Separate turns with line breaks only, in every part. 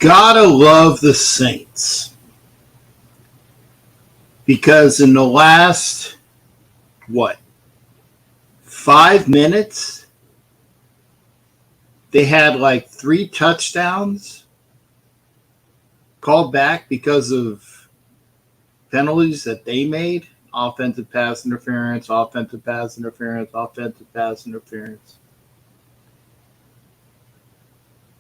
gotta love the Saints because in the last, 5 minutes, they had like 3 touchdowns called back because of penalties that they made. Offensive pass interference, offensive pass interference, offensive pass interference.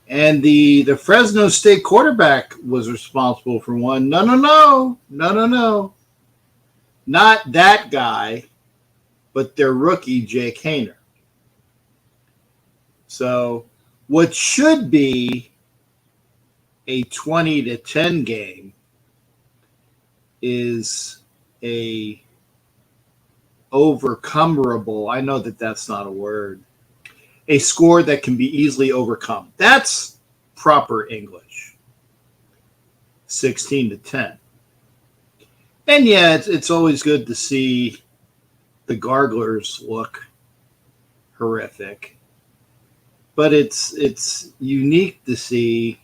And the Fresno State quarterback was responsible for one. No. Not that guy, but their rookie, Jake Hayner. So what should be a 20-10 game is a overcomable. I know that that's not a word. A score that can be easily overcome. That's proper English. 16-10. And yeah, it's always good to see the Garglers look horrific. But it's unique to see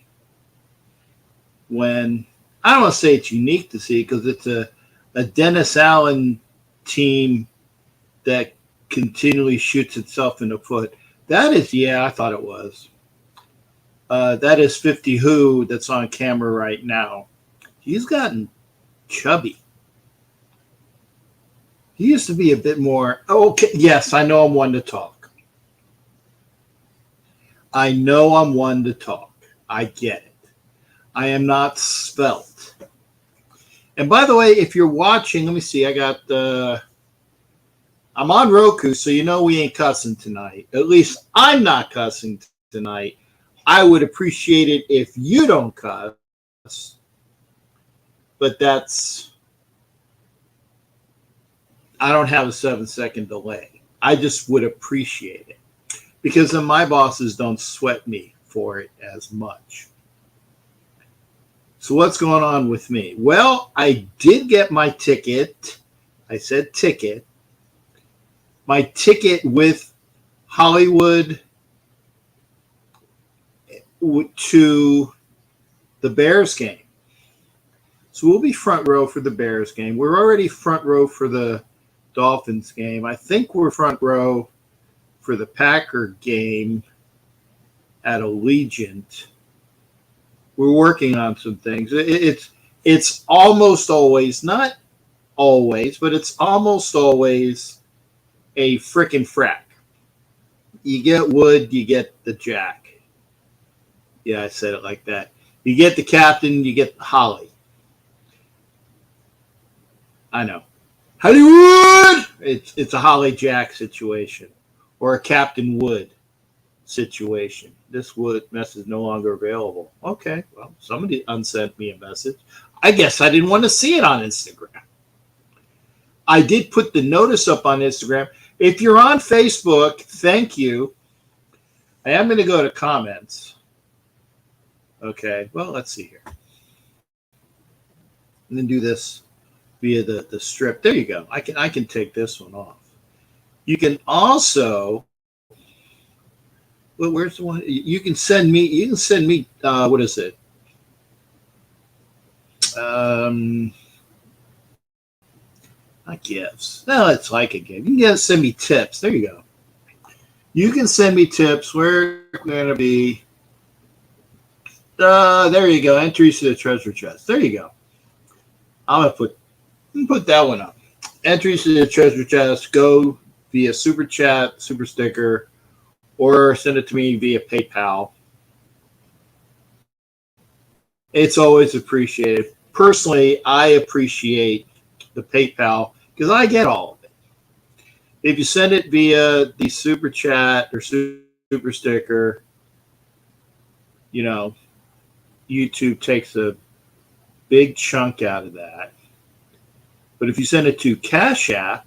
when, I don't want to say it's unique to see because it's a Dennis Allen team that continually shoots itself in the foot. That is, yeah, I thought it was. That is 50 Who that's on camera right now. He's gotten chubby. He used to be a bit more, okay, yes, I know I'm one to talk. I know I'm one to talk. I get it. I am not svelte. And by the way, if you're watching, let me see, I'm on Roku, so you know we ain't cussing tonight. At least I'm not cussing tonight. I would appreciate it if you don't cuss. But I don't have a 7-second delay. I just would appreciate it. Because then my bosses don't sweat me for it as much. So what's going on with me? Well, I did get my ticket. I said ticket. My ticket with Hollywood to the Bears game. So we'll be front row for the Bears game. We're already front row for the Dolphins game. I think we're front row for the Packer game at Allegiant. We're working on some things. It's almost always, not always, but it's almost always a frickin' frack. You get Wood, you get the Jack. Yeah, I said it like that. You get the captain, you get Holly. I know. Hollywood! It's a Holly Jack situation or a Captain Wood situation. This Wood mess is no longer available. Okay, well, somebody unsent me a message. I guess I didn't want to see it on Instagram. I did put the notice up on Instagram. If you're on Facebook, thank you. I am going to go to comments. Okay, well, let's see here. And then do this via the strip. There you go. I can take this one off. You can also, well, where's the one? You can send me, what is it? Not gifts. No, it's like a gift. You can send me tips. There you go. You can send me tips. We're going to be, there you go. Entries to the treasure chest. There you go. I'm going to put that one up. Entries to the treasure chest. Go via super chat, super sticker, or send it to me via PayPal. It's always appreciated. Personally, I appreciate the PayPal because I get all of it. If you send it via the super chat or super sticker, you know, YouTube takes a big chunk out of that. But if you send it to Cash App,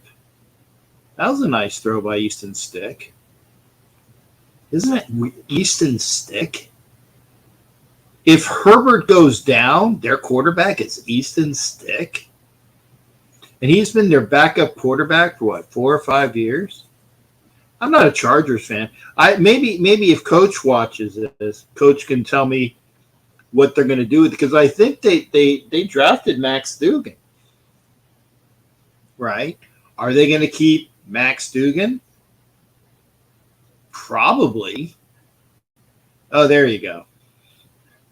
that was a nice throw by Easton Stick. Isn't it Easton Stick? If Herbert goes down, their quarterback is Easton Stick. And he's been their backup quarterback for 4 or 5 years? I'm not a Chargers fan. Maybe if Coach watches this, Coach can tell me what they're going to do with it, because I think they drafted Max Dugan, right? Are they going to keep Max Dugan? Probably. Oh, there you go.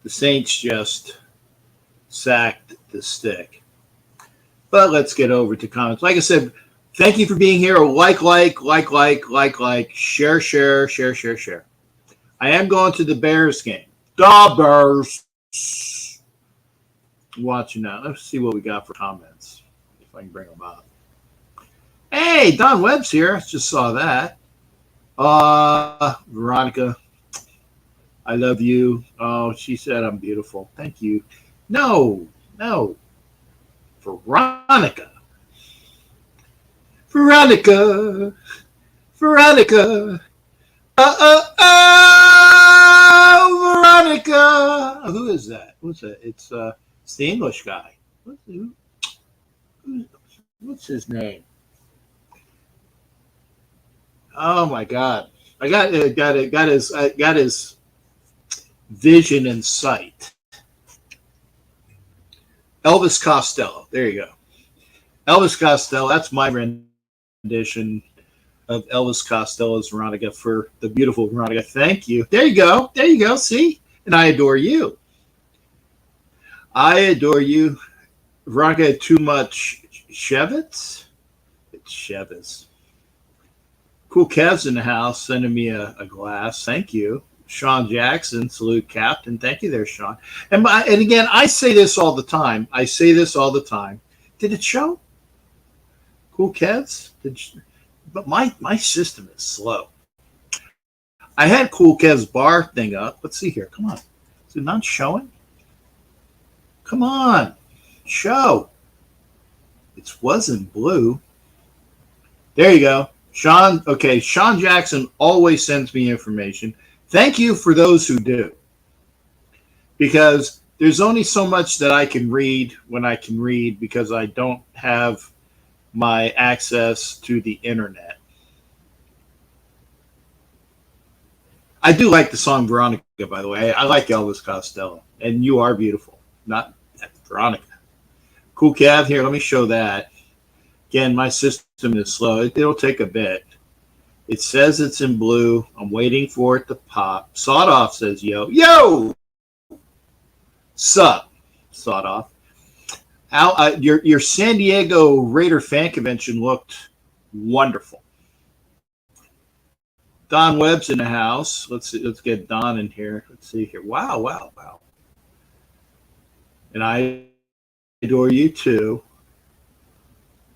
The Saints just sacked the stick. But let's get over to comments. Like I said, thank you for being here. Like, share. I am going to the Bears game. The Bears. Watching now. Let's see what we got for comments. If I can bring them up. Hey, Don Webb's here. I just saw that. Veronica, I love you. Oh, she said I'm beautiful. Thank you. No. Veronica. Veronica. Veronica. Who is that? What's that? It's the English guy. What's his name? Oh my God! I got his vision and sight. Elvis Costello. There you go. Elvis Costello. That's my rendition of Elvis Costello's Veronica for the beautiful Veronica. Thank you. There you go. See? And I adore you. Veronica had too much Chevitz? It's Chevitz. Cool Kev's in the house sending me a glass. Thank you. Sean Jackson, salute Captain. Thank you there, Sean. And again, I say this all the time. Did it show? Cool Kev's? But my system is slow. I had Cool Kev's bar thing up. Let's see here. Come on. Is it not showing? Come on. Show. It was in blue. There you go. Sean, okay, Sean Jackson always sends me information. Thank you for those who do. Because there's only so much that I can read when I can read because I don't have my access to the internet. I do like the song Veronica, by the way. I like Elvis Costello. And You Are Beautiful. Not Veronica. Cool Cav, here, let me show that. Again, my system is slow. It'll take a bit. It says it's in blue. I'm waiting for it to pop. Sawed Off says, yo. Sup, Sawed Off. Your San Diego Raider fan convention looked wonderful. Don Webb's in the house. Let's get Don in here. Let's see here. Wow. And I adore you too.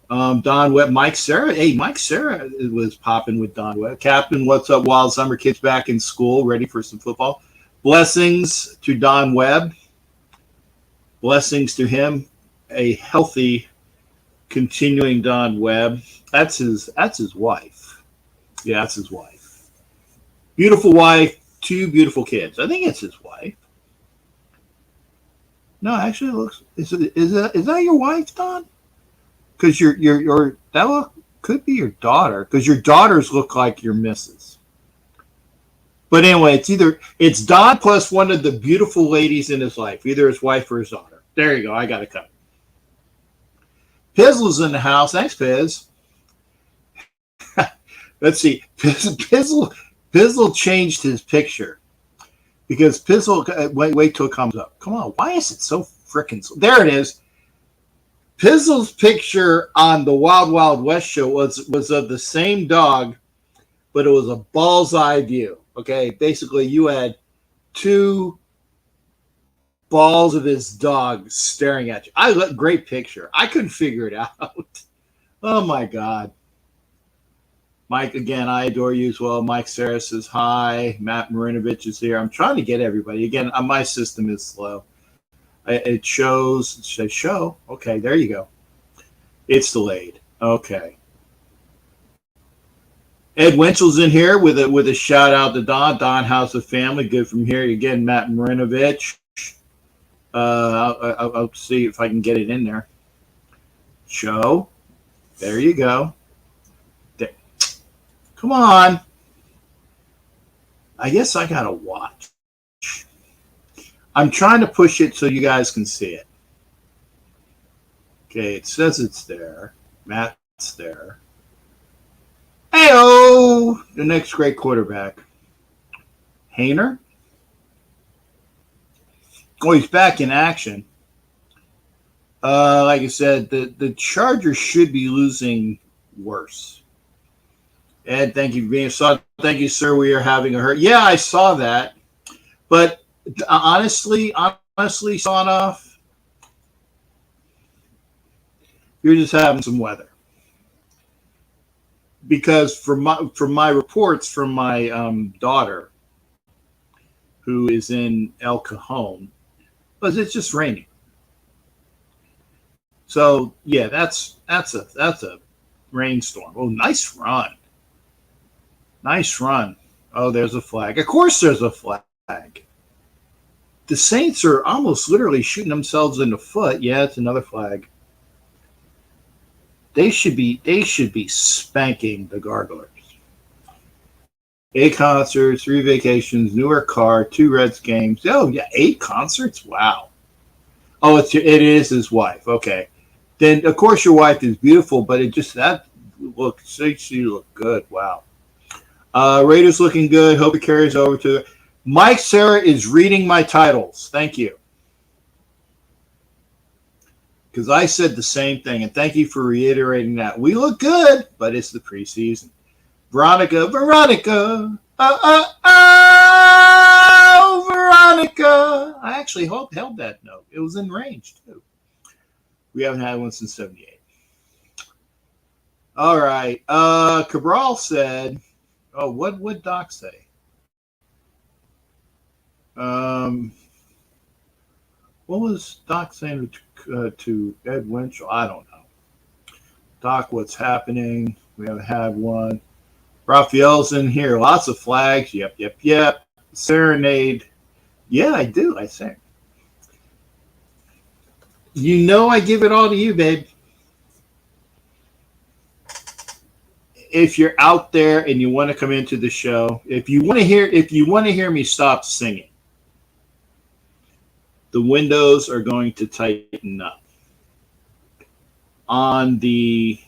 Don Webb, Mike Sarah. Hey, Mike Sarah was popping with Don Webb. Captain, what's up, Wild Summer? Kids back in school, ready for some football. Blessings to Don Webb. Blessings to him. A healthy, continuing Don Webb. That's his wife. Yeah, that's his wife. Beautiful wife, 2 beautiful kids. I think it's his wife. No, actually, it looks. Is that your wife, Don? Because could be your daughter, because your daughters look like your missus. But anyway, it's Don plus one of the beautiful ladies in his life, either his wife or his daughter. There you go. I got it covered. Pizzle's in the house. Thanks, Piz. Let's see. Pizzle changed his picture because Pizzle. Wait till it comes up. Come on. Why is it so freaking? There it is. Pizzle's picture on the Wild Wild West show was of the same dog, but it was a ball's eye view. Okay, basically you had 2 balls of his dog staring at you. Great picture. I couldn't figure it out. Oh my God. Mike, again, I adore you as well. Mike Sarah says hi. Matt Marinovich is here. I'm trying to get everybody. Again, my system is slow. It says show. Okay, there you go. It's delayed. Okay. Ed Winchell's in here with a shout out to Don. Don, how's the family? Good from here. Again, Matt Marinovich. I'll see if I can get it in there. Show. There you go. There. Come on. I guess I gotta watch. I'm trying to push it so you guys can see it. Okay, it says it's there. Matt's there. Hey-oh! The next great quarterback. Hayner? Oh, he's back in action. Like I said, the Chargers should be losing worse. Ed, thank you for being saw. Thank you, sir. We are having a hurt. Yeah, I saw that. But honestly, Sonoff, you're just having some weather. Because from my reports from my daughter, who is in El Cajon, but it's just raining. So yeah, that's a rainstorm. Oh, nice run. Nice run. Oh, there's a flag. Of course there's a flag. The Saints are almost literally shooting themselves in the foot. Yeah, it's another flag. They should be spanking the Garglers. 8 concerts, 3 vacations, Newark car, 2 Reds games. Oh yeah, 8 concerts? Wow. Oh, it is his wife. Okay. Then of course your wife is beautiful, but it just she look good. Wow. Raiders looking good. Hope it carries over to Mike. Sarah is reading my titles. Thank you. Because I said the same thing, and thank you for reiterating that. We look good, but it's the preseason. Veronica, Veronica, Veronica. I actually held that note. It was in range, too. We haven't had one since 78. All right. Cabral said, oh, what would Doc say? What was Doc saying to Ed Winchell? I don't know. Doc, what's happening? We haven't had one. Raphael's in here. Lots of flags. Yep. Serenade. Yeah, I do. I sing. You know I give it all to you, babe. If you're out there and you want to come into the show, if you want to hear me stop singing, the windows are going to tighten up. On the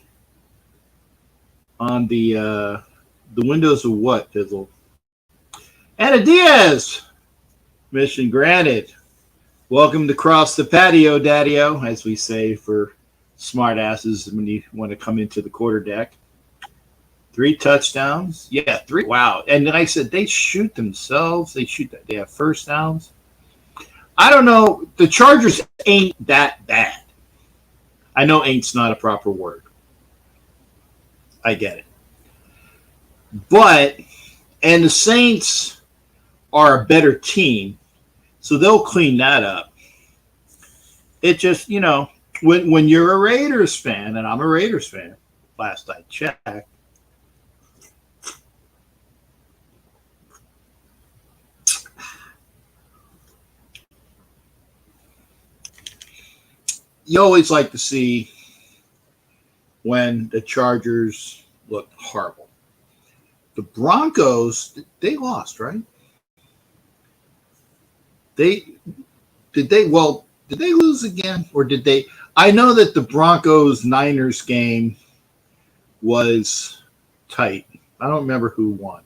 windows of what, Fizzle? Anna Diaz, mission granted. Welcome to cross the patio, daddy-o, as we say for smart asses when you want to come into the quarter deck. 3 touchdowns. Yeah, 3. Wow. And then I said they shoot themselves. They have first downs. I don't know. The Chargers ain't that bad. I know ain't's not a proper word. I get it. But, and the Saints are a better team, so they'll clean that up. It just, when you're a Raiders fan, and I'm a Raiders fan, last I checked, you always like to see when the Chargers look horrible. The Broncos, they lost, right? Did they lose again? Or did they? I know that the Broncos-Niners game was tight. I don't remember who won.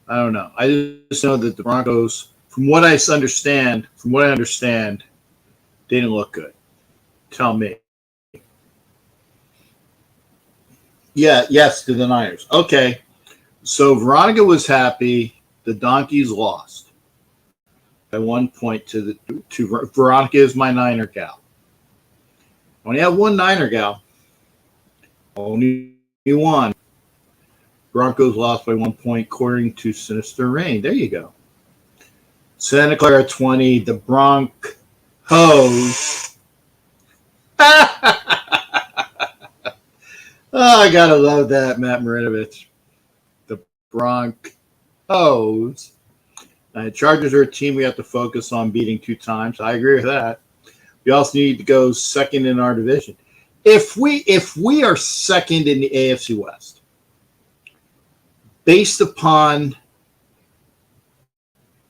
I don't know. I just know that the Broncos, from what I understand, didn't look good. Tell me. Yeah, yes, to the Niners. Okay. So Veronica was happy. The Donkeys lost by 1 point to Veronica is my Niner gal. I only have one Niner gal. Only one. Broncos lost by 1 point according to Sinister Rain. There you go. Santa Clara 20. The Broncos. Oh, I gotta love that, Matt Marinovich. The Broncos. Chargers are a team we have to focus on beating 2 times. I agree with that. We also need to go second in our division. If we are second in the AFC West, based upon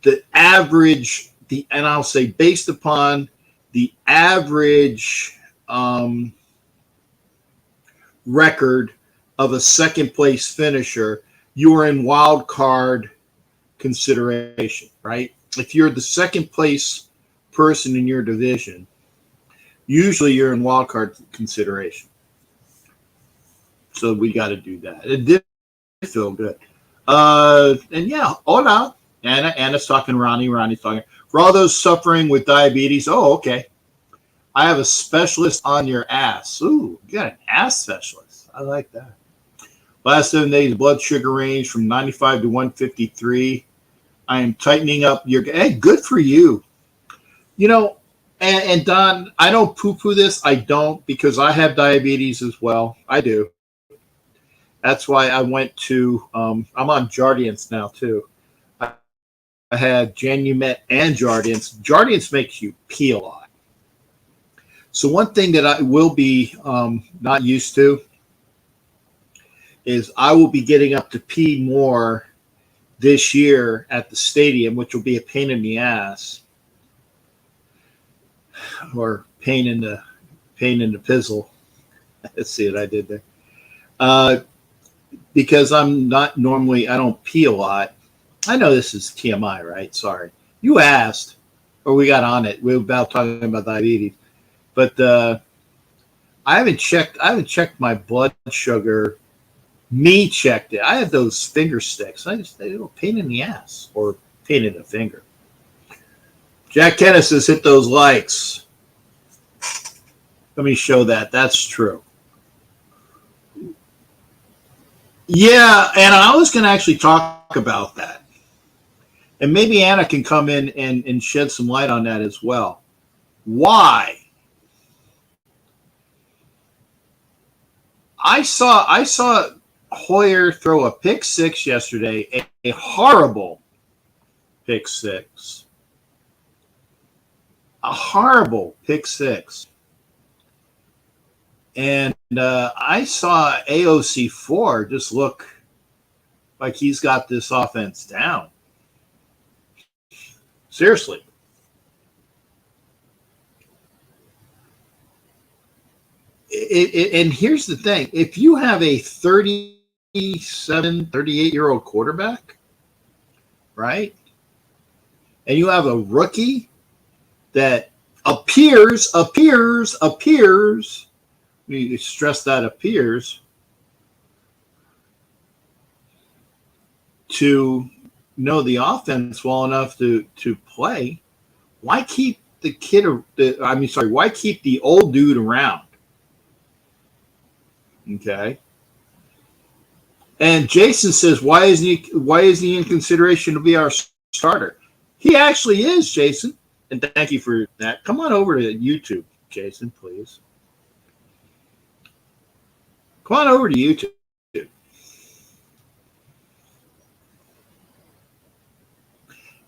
the average and I'll say based upon the average record of a second place finisher, you are in wild card consideration, right? If you're the second place person in your division, usually you're in wild card consideration. So we got to do that. It did feel good. And yeah, hola. Anna's talking to Ronnie. Ronnie's talking. For all those suffering with diabetes, oh, okay. I have a specialist on your ass. Ooh, you got an ass specialist. I like that. Last 7 days, blood sugar range from 95 to 153. I am tightening up your. Hey, good for you. You know, and Don, I don't poo-poo this. I don't, because I have diabetes as well. I do. That's why I went to. I'm on Jardiance now too. I had Janumet and Jardiance. Jardiance makes you pee a lot. So one thing that I will be not used to is I will be getting up to pee more this year at the stadium, which will be a pain in the ass, or pain in the pizzle. Let's see what I did there. Because I'm not normally, I don't pee a lot. I know this is TMI, right? Sorry, you asked, or we got on it. We were about talking about diabetes, but I haven't checked my blood sugar. Me checked it. I have those finger sticks. I just, they don't pain in the ass or pain in the finger. Jack Kennis says hit those likes. Let me show that. That's true. Yeah, and I was going to actually talk about that. And maybe Anna can come in and shed some light on that as well. Why? I saw Hoyer throw a pick six yesterday, a horrible pick six. A horrible pick six. And I saw AOC4 just look like he's got this offense down. Seriously. And here's the thing. If you have a 37, 38-year-old quarterback, right, and you have a rookie that appears, you stress that appears, to know the offense well enough to play, why keep the kid? Why keep the old dude around? Okay. And Jason says, why isn't he in consideration to be our starter? He actually is, Jason. And thank you for that. Come on over to YouTube, Jason, please. Come on over to YouTube.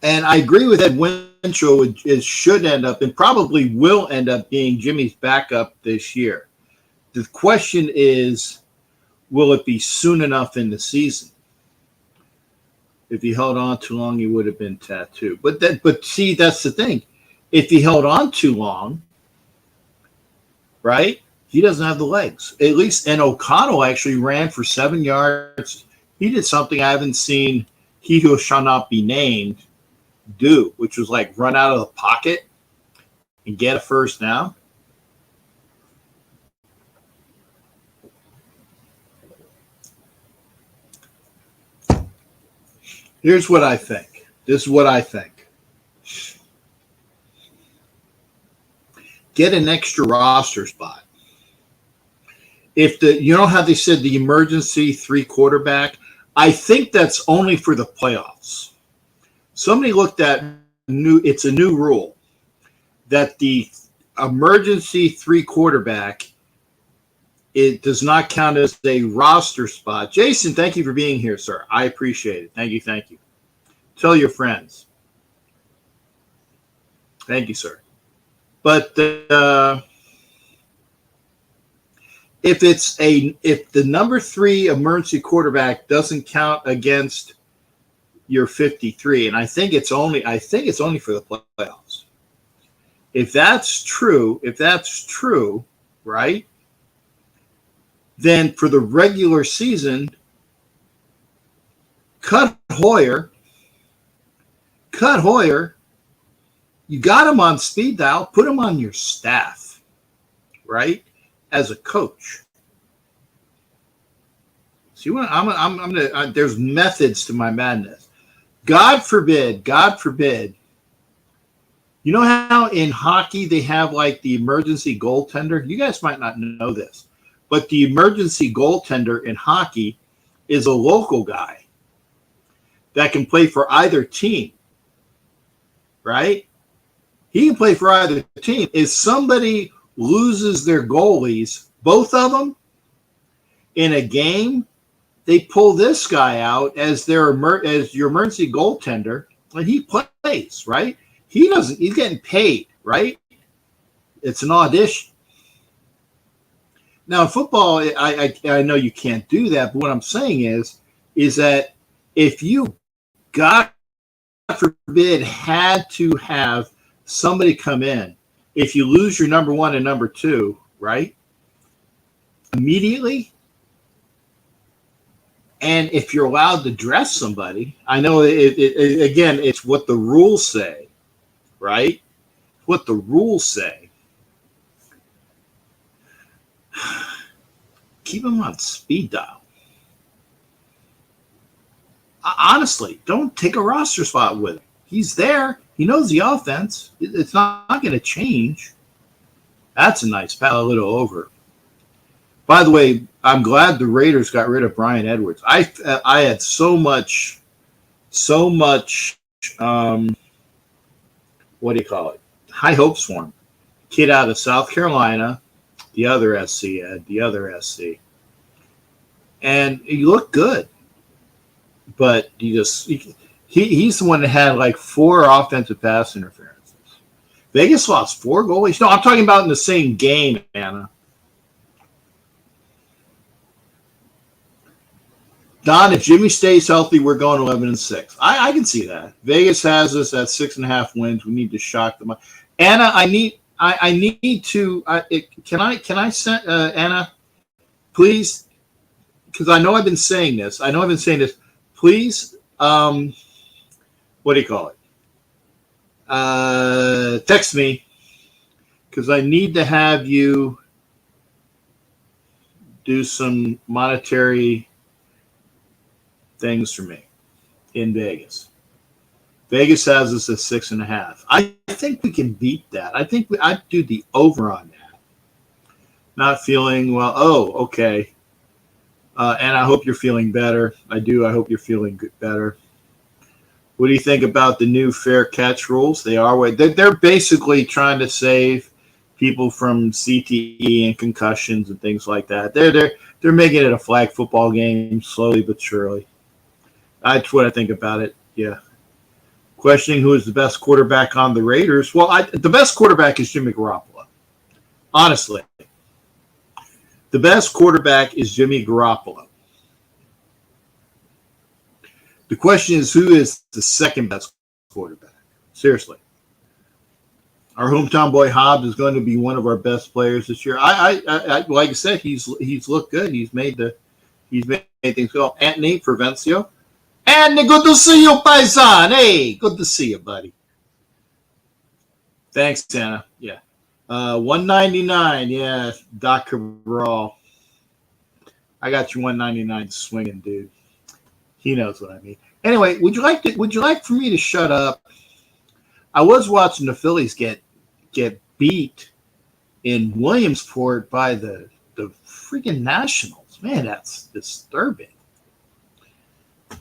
And I agree with Ed Winchell. It should end up and probably will end up being Jimmy's backup this year. The question is, will it be soon enough in the season? If he held on too long, he would have been tattooed. But see, that's the thing. If he held on too long, right, he doesn't have the legs. At least, and O'Connell actually ran for 7 yards. He did something I haven't seen he who shall not be named do, which was like run out of the pocket and get a first down. Here's what I think. This is what I think. Get an extra roster spot. If you know how they said the emergency 3 quarterback, I think that's only for the playoffs. Somebody looked at it's a new rule that the emergency 3 quarterback, it does not count as a roster spot. Jason, thank you for being here, sir. I appreciate it. Thank you. Tell your friends. Thank you, sir. But if the number 3 emergency quarterback doesn't count against, you're 53, and I think it's only for the playoffs. If that's true, right? Then for the regular season, cut Hoyer. You got him on speed dial. Put him on your staff, right? As a coach. See what I'm gonna. There's methods to my madness. God forbid. You know how in hockey they have like the emergency goaltender? You guys might not know this, but the emergency goaltender in hockey is a local guy that can play for either team, right? He can play for either team. If somebody loses their goalies, both of them, in a game, they pull this guy out as your emergency goaltender, and he plays, right? He's getting paid, right? It's an audition. Now in football, I know you can't do that, but what I'm saying is that if you, God forbid, had to have somebody come in, if you lose your number one and number two, right? Immediately, and if you're allowed to dress somebody, I know again, it's what the rules say, right? What the rules say. Keep him on speed dial. Honestly, don't take a roster spot with him. He's there. He knows the offense. It's not going to change. That's a nice pass. A little over. By the way, I'm glad the Raiders got rid of Brian Edwards. I had so much. What do you call it? High hopes for him. Kid out of South Carolina, the other SC, and he looked good, but he's the one that had like 4 offensive pass interferences. Vegas lost 4 goalies. No, I'm talking about in the same game, Anna. Don, if Jimmy stays healthy, we're going 11-6. I can see that. Vegas has us at 6.5 wins. We need to shock them. Anna, I need to. Can I send Anna, please? Because I know I've been saying this. Please, what do you call it? Text me, because I need to have you do some monetary things for me in Vegas. Vegas has us at 6.5. I think we can beat that. I think I'd do the over on that. Not feeling well. Oh, okay. And I hope you're feeling better. I do. I hope you're feeling better. What do you think about the new fair catch rules? They're basically trying to save people from CTE and concussions and things like that. They're making it a flag football game slowly but surely. That's what I think about it. Yeah. Questioning who is the best quarterback on the Raiders. Well, the best quarterback is Jimmy Garoppolo. Honestly. The best quarterback is Jimmy Garoppolo. The question is, who is the second best quarterback? Seriously. Our hometown boy Hobbs is going to be one of our best players this year. I like I said, he's looked good. He's made things go. Anthony Provencio. Anthony, good to see you, Paisan. Hey, good to see you, buddy. Thanks, Santa. Yeah. 199. Yeah, Doc Cabral. I got you 199 swinging, dude. He knows what I mean. Anyway, would you like for me to shut up? I was watching the Phillies get beat in Williamsport by the freaking Nationals. Man, that's disturbing.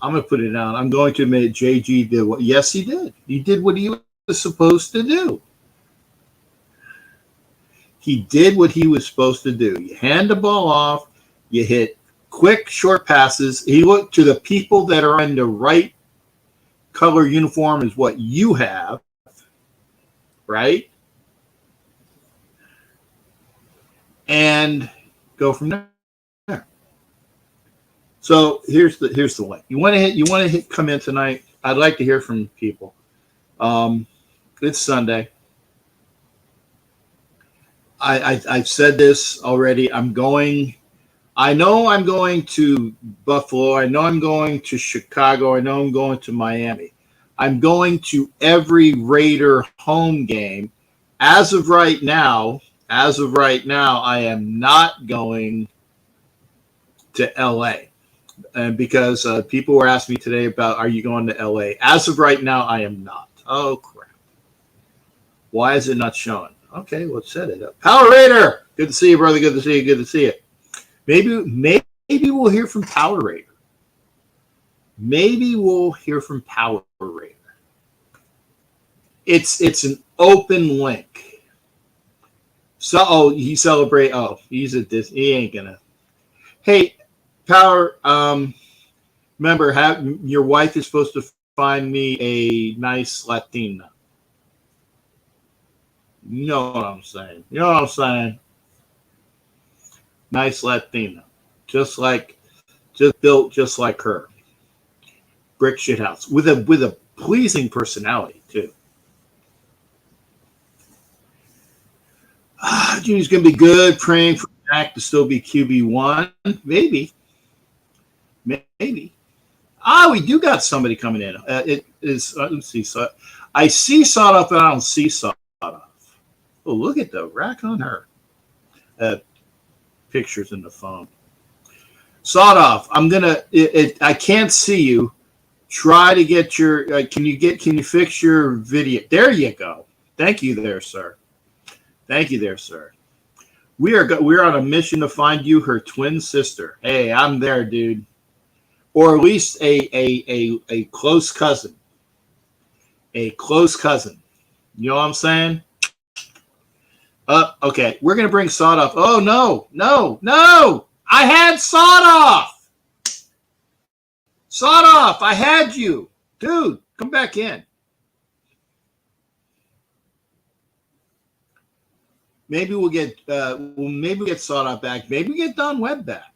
I'm going to put it down. I'm going to admit JG did what? Yes, he did. He did what he was supposed to do. He did what he was supposed to do. You hand the ball off. You hit quick, short passes. He looked to the people that are in the right color uniform is what you have, right? And go from there. So here's the link. You want to come in tonight. I'd like to hear from people. It's Sunday. I've said this already. I know I'm going to Buffalo. I know I'm going to Chicago. I know I'm going to Miami. I'm going to every Raider home game. As of right now, I am not going to LA. And because people were asking me today about, are you going to LA? As of right now, I am not. Oh, crap. Why is it not showing? Okay, let's set it up. Power Raider! Good to see you, brother. Good to see you. Good to see you. Maybe we'll hear from Power Raider. Maybe we'll hear from Power Raider. It's an open link. So he celebrate. Oh, he's at this. He ain't gonna. Hey, Power. Remember, your wife is supposed to find me a nice Latina. You know what I'm saying. Nice Latina, just built just like her. Brick shit house with a pleasing personality too. Junior's gonna be good. Praying for Jack to still be QB1. Maybe. We do got somebody coming in. It is. Let's see. So I see Sawed Off, but I don't see Sawed Off. Oh, look at the rack on her. Pictures in the phone. Sawed Off. I can't see you. Try to get your. Can you fix your video? There you go. Thank you there, sir. We are on a mission to find you her twin sister. Hey, I'm there, dude. Or at least a close cousin. A close cousin. You know what I'm saying? Okay. We're gonna bring Sawed Off. Oh no! I had Sawed Off. Sawed Off. I had you, dude. Come back in. Maybe we'll get Sawed Off back. Maybe we get Don Webb back.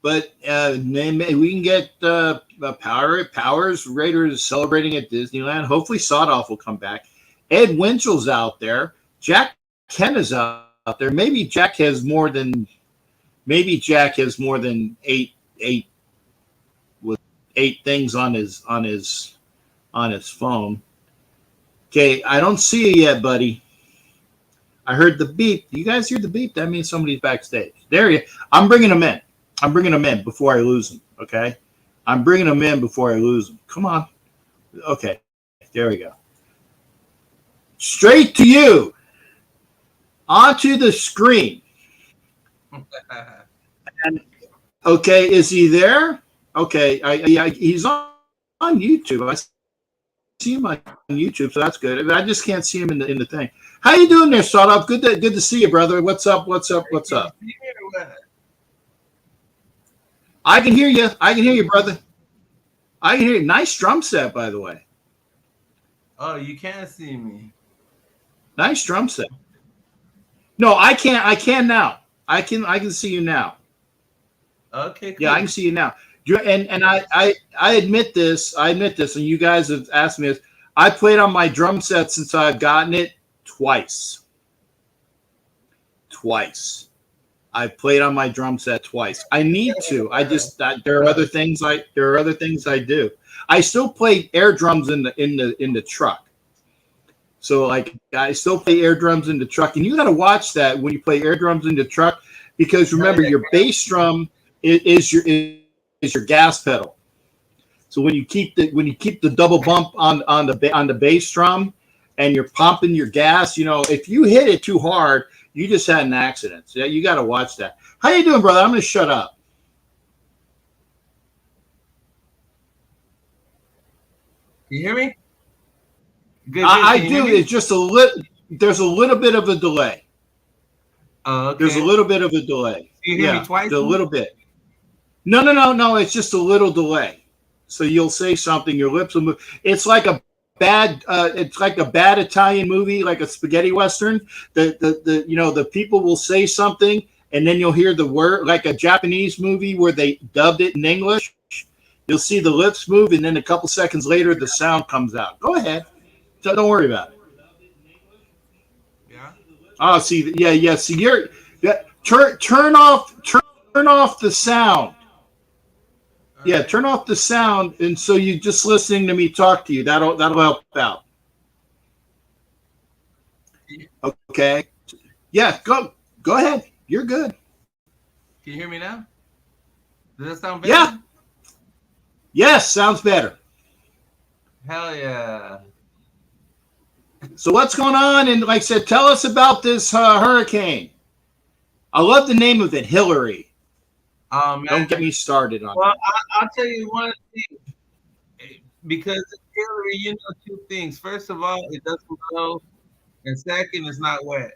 But maybe we can get Powers Raiders celebrating at Disneyland. Hopefully Sawed Off will come back. Ed Winchell's out there. Jack Ken is out there. Maybe Jack has more than eight things on his phone. Okay, I don't see you yet, buddy. I heard the beep. You guys hear the beep? That means somebody's backstage. There you. I'm bringing him in before I lose him. Okay, I'm bringing him in before I lose him. Come on. Okay, there we go. Straight to you. Onto the screen. And okay, is he there? Okay, he's on YouTube. I see him on YouTube, so that's good. I just can't see him in the thing. How you doing there, Sawed Off? Good to see you, brother. What's up? I can hear you. Brother. I can hear you. Nice drum set, by the way.
Oh, you can't see me.
Nice drum set. No, I can't. I can now. I can see you now.
Okay. Cool.
Yeah, I can see you now. And I admit this. And you guys have asked me this. I played on my drum set since I've gotten it twice. I've played on my drum set twice. I need to. There are other things I do. I still play air drums in the truck. So like I still play air drums in the truck, and you got to watch that when you play air drums in the truck, because remember your bass drum is your gas pedal. So when you keep the double bump on the bass drum, and you're pumping your gas, if you hit it too hard, you just had an accident. So you got to watch that. How you doing, brother? I'm going to shut up.
You hear me? Good.
I do. It's just there's a little bit of a delay.
Okay.
There's a little bit of a delay.
You hear me twice?
A little bit. No. It's just a little delay. So you'll say something, your lips will move. It's like a bad Italian movie, like a spaghetti western. The people will say something, and then you'll hear the word, like a Japanese movie where they dubbed it in English. You'll see the lips move, and then a couple seconds later, the sound comes out. Go ahead. Don't worry about it.
Yeah.
Oh, see, yeah. See, turn off the sound. Yeah,
right.
turn off the sound, and so you just listening to me talk to you. That'll help out. Okay. Yeah, go ahead. You're good.
Can you hear me now? Does that sound better?
Yeah. Yes, sounds better.
Hell yeah.
So what's going on? And like I said, tell us about this hurricane. I love the name of it, Hillary.
Man.
Don't get me started on
Well,
it.
I'll tell you one thing. Because Hillary, you know two things. First of all, it doesn't blow, and second, it's not wet.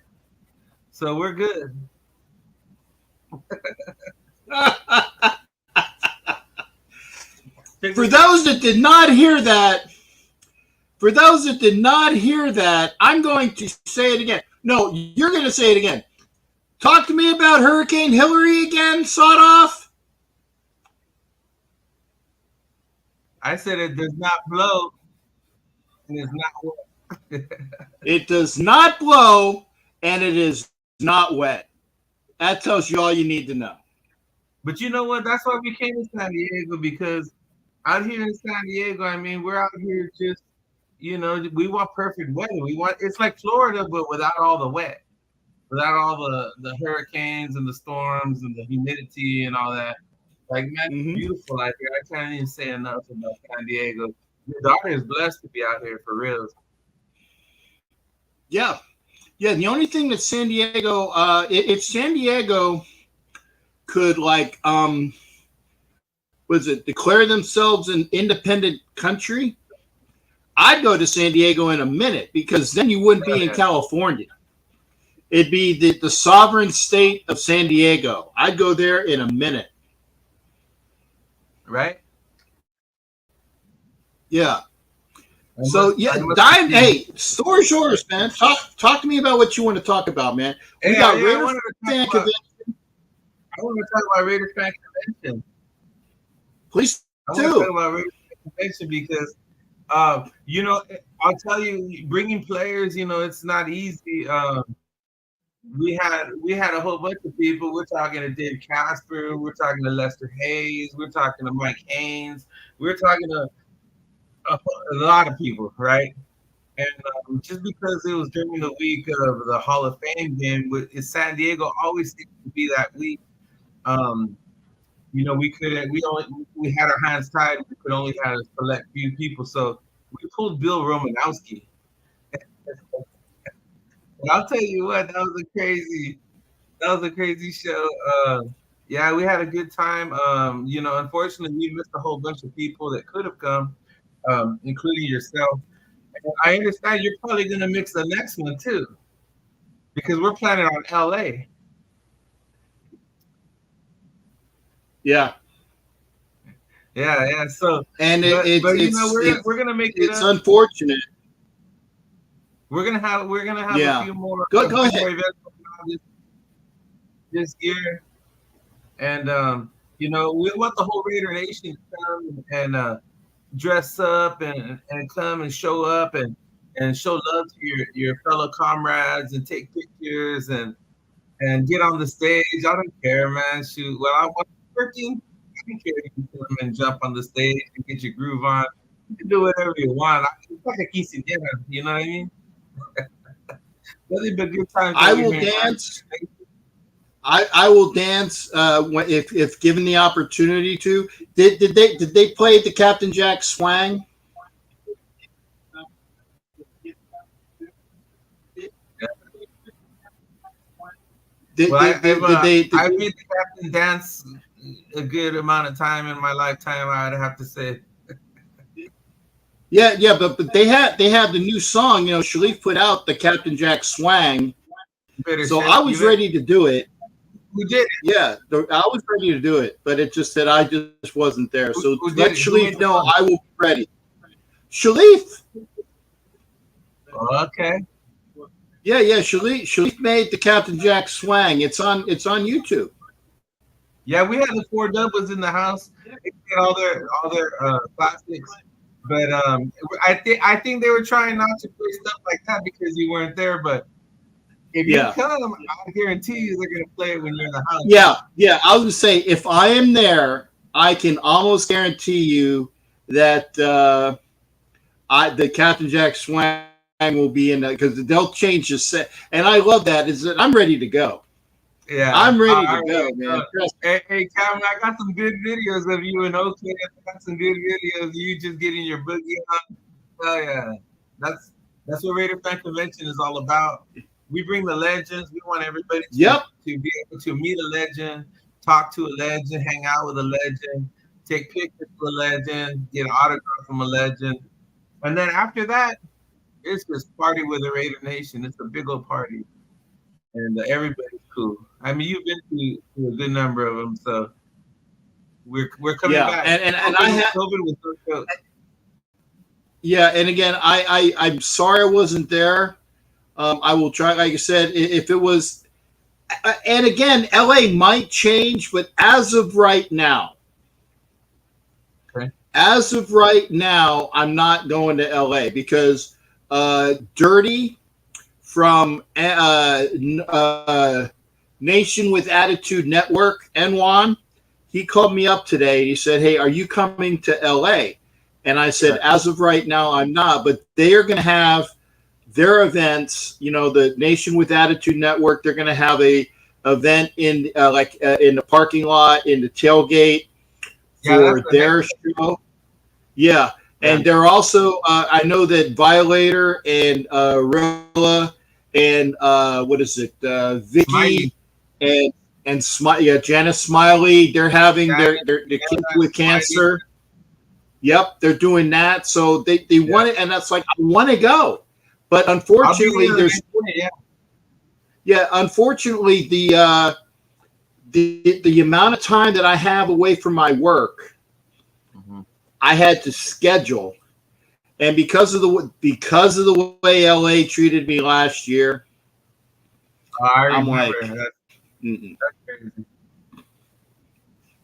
So we're good.
For those that did not hear that, I'm going to say it again. No, you're going to say it again. Talk to me about Hurricane Hillary again, sawed off.
I said it does not blow, and it's not wet.
It does not blow, and it is not wet. That tells you all you need to know.
But you know what? That's why we came to San Diego, because out here in San Diego, I mean, we're out here just, you know, we want perfect weather. It's like Florida, but without all the wet, without all the hurricanes and the storms and the humidity and all that. Like, man, it's beautiful out here. I can't even say enough about San Diego. Your daughter is blessed to be out here for real.
Yeah. Yeah, the only thing that San Diego, if San Diego could declare themselves an independent country, I'd go to San Diego in a minute, because then you wouldn't be in California. It'd be the sovereign state of San Diego. I'd go there in a minute.
Right?
Yeah. So hey, story's yours, man. Talk to me about what you want to talk about, man. We got Raiders fan convention.
I want to talk about Raiders fan convention.
Please
I want to talk about Raiders fan convention because, you know, I'll tell you, bringing players, you know, it's not easy. We had a whole bunch of people. We're talking to Dave Casper. We're talking to Lester Hayes. We're talking to Mike Haynes. We're talking to a lot of people, right? And just because it was during the week of the Hall of Fame game, San Diego always seems to be that week. You know, we had our hands tied. We could only have a select few people, so we pulled Bill Romanowski. And I'll tell you what, that was a crazy show. Yeah, we had a good time. You know, unfortunately, we missed a whole bunch of people that could have come, including yourself. And I understand you're probably going to mix the next one too, because we're planning on LA.
Yeah.
Yeah. So,
and
but you know, we're gonna make it.
It's unfortunate.
We're gonna have a few more.
Go ahead.
More events this year, and you know, we want the whole Raider Nation to come and dress up and come and show up and show love to your fellow comrades and take pictures and get on the stage. I don't care, man. Shoot, well, I was working. I don't care if you come and jump on the stage and get your groove on. You can do whatever you want. It's like a quinceañera, you know what I mean? Nothing but good times.
I will dance. I will dance if given the opportunity to. Did they play the Captain Jack Swang?
I've made the Captain dance a good amount of time in my lifetime, I'd have to say.
Yeah, but they have the new song. You know, Shalif put out the Captain Jack Swang, so I was ready to do it.
Who did it?
Yeah, I was ready to do it, but it just that I just wasn't there. So let Shalif know I will be ready. Shalif.
Okay.
Yeah. Shalif made the Captain Jack Swang. It's on YouTube.
Yeah, we had the four doubles in the house. They had all their classics, but I think they were trying not to play stuff like that because you weren't there. But if you
Yeah.
come, I guarantee you they're gonna play it when you're in the house.
Yeah. Yeah. I was gonna say if I am there, I can almost guarantee you that the Captain Jack Swang will be in that because they'll change the set. And I love that. Is that I'm ready to go.
Yeah.
I'm ready to
All
go,
right.
man. Trust
Hey, Cameron, I got some good videos of you in Oakland. I got some good videos of you just getting your boogie on. Oh yeah, that's that's what Raider Fan Convention is all about. We bring the legends. We want everybody to
Yep.
to be able to meet a legend, talk to a legend, hang out with a legend, take pictures with a legend, get an autograph from a legend, and then after that, it's just party with the Raider Nation. It's a big old party, and everybody's cool. I mean, you've been to a good number of them, so we're coming
Yeah.
back.
And I
COVID,
have
COVID was so good.
yeah. And again, I'm sorry I wasn't there. I will try. Like I said, if it was, and again, LA might change, but
Okay.
as of right now, I'm not going to LA because Dirty from Nation with Attitude Network, N1, he called me up today. He said, "Hey, are you coming to LA?" And I said,
Yeah.
"As of right now, I'm not." But they are going to have their events. You know, the Nation with Attitude Network. They're going to have a event in in the parking lot in the tailgate
Yeah, that's
for
the next.
their show. Yeah,
Yeah.
and they're also. I know that Violator and Rilla and what is it,
Smiley.
Vicky and yeah, Janice Smiley. They're having
Janet,
their kids
Jana,
with
Smiley.
cancer. Yep, they're doing that. So they
Yeah.
want it, and that's like I want to go, but
I'll be
unfortunately,
there the
there's
next day. Yeah.
unfortunately the amount of time that I have away from my work,
Mhm.
I had to schedule, and because of the way LA treated me last year,
I
I'm
remember.
like,
That's crazy.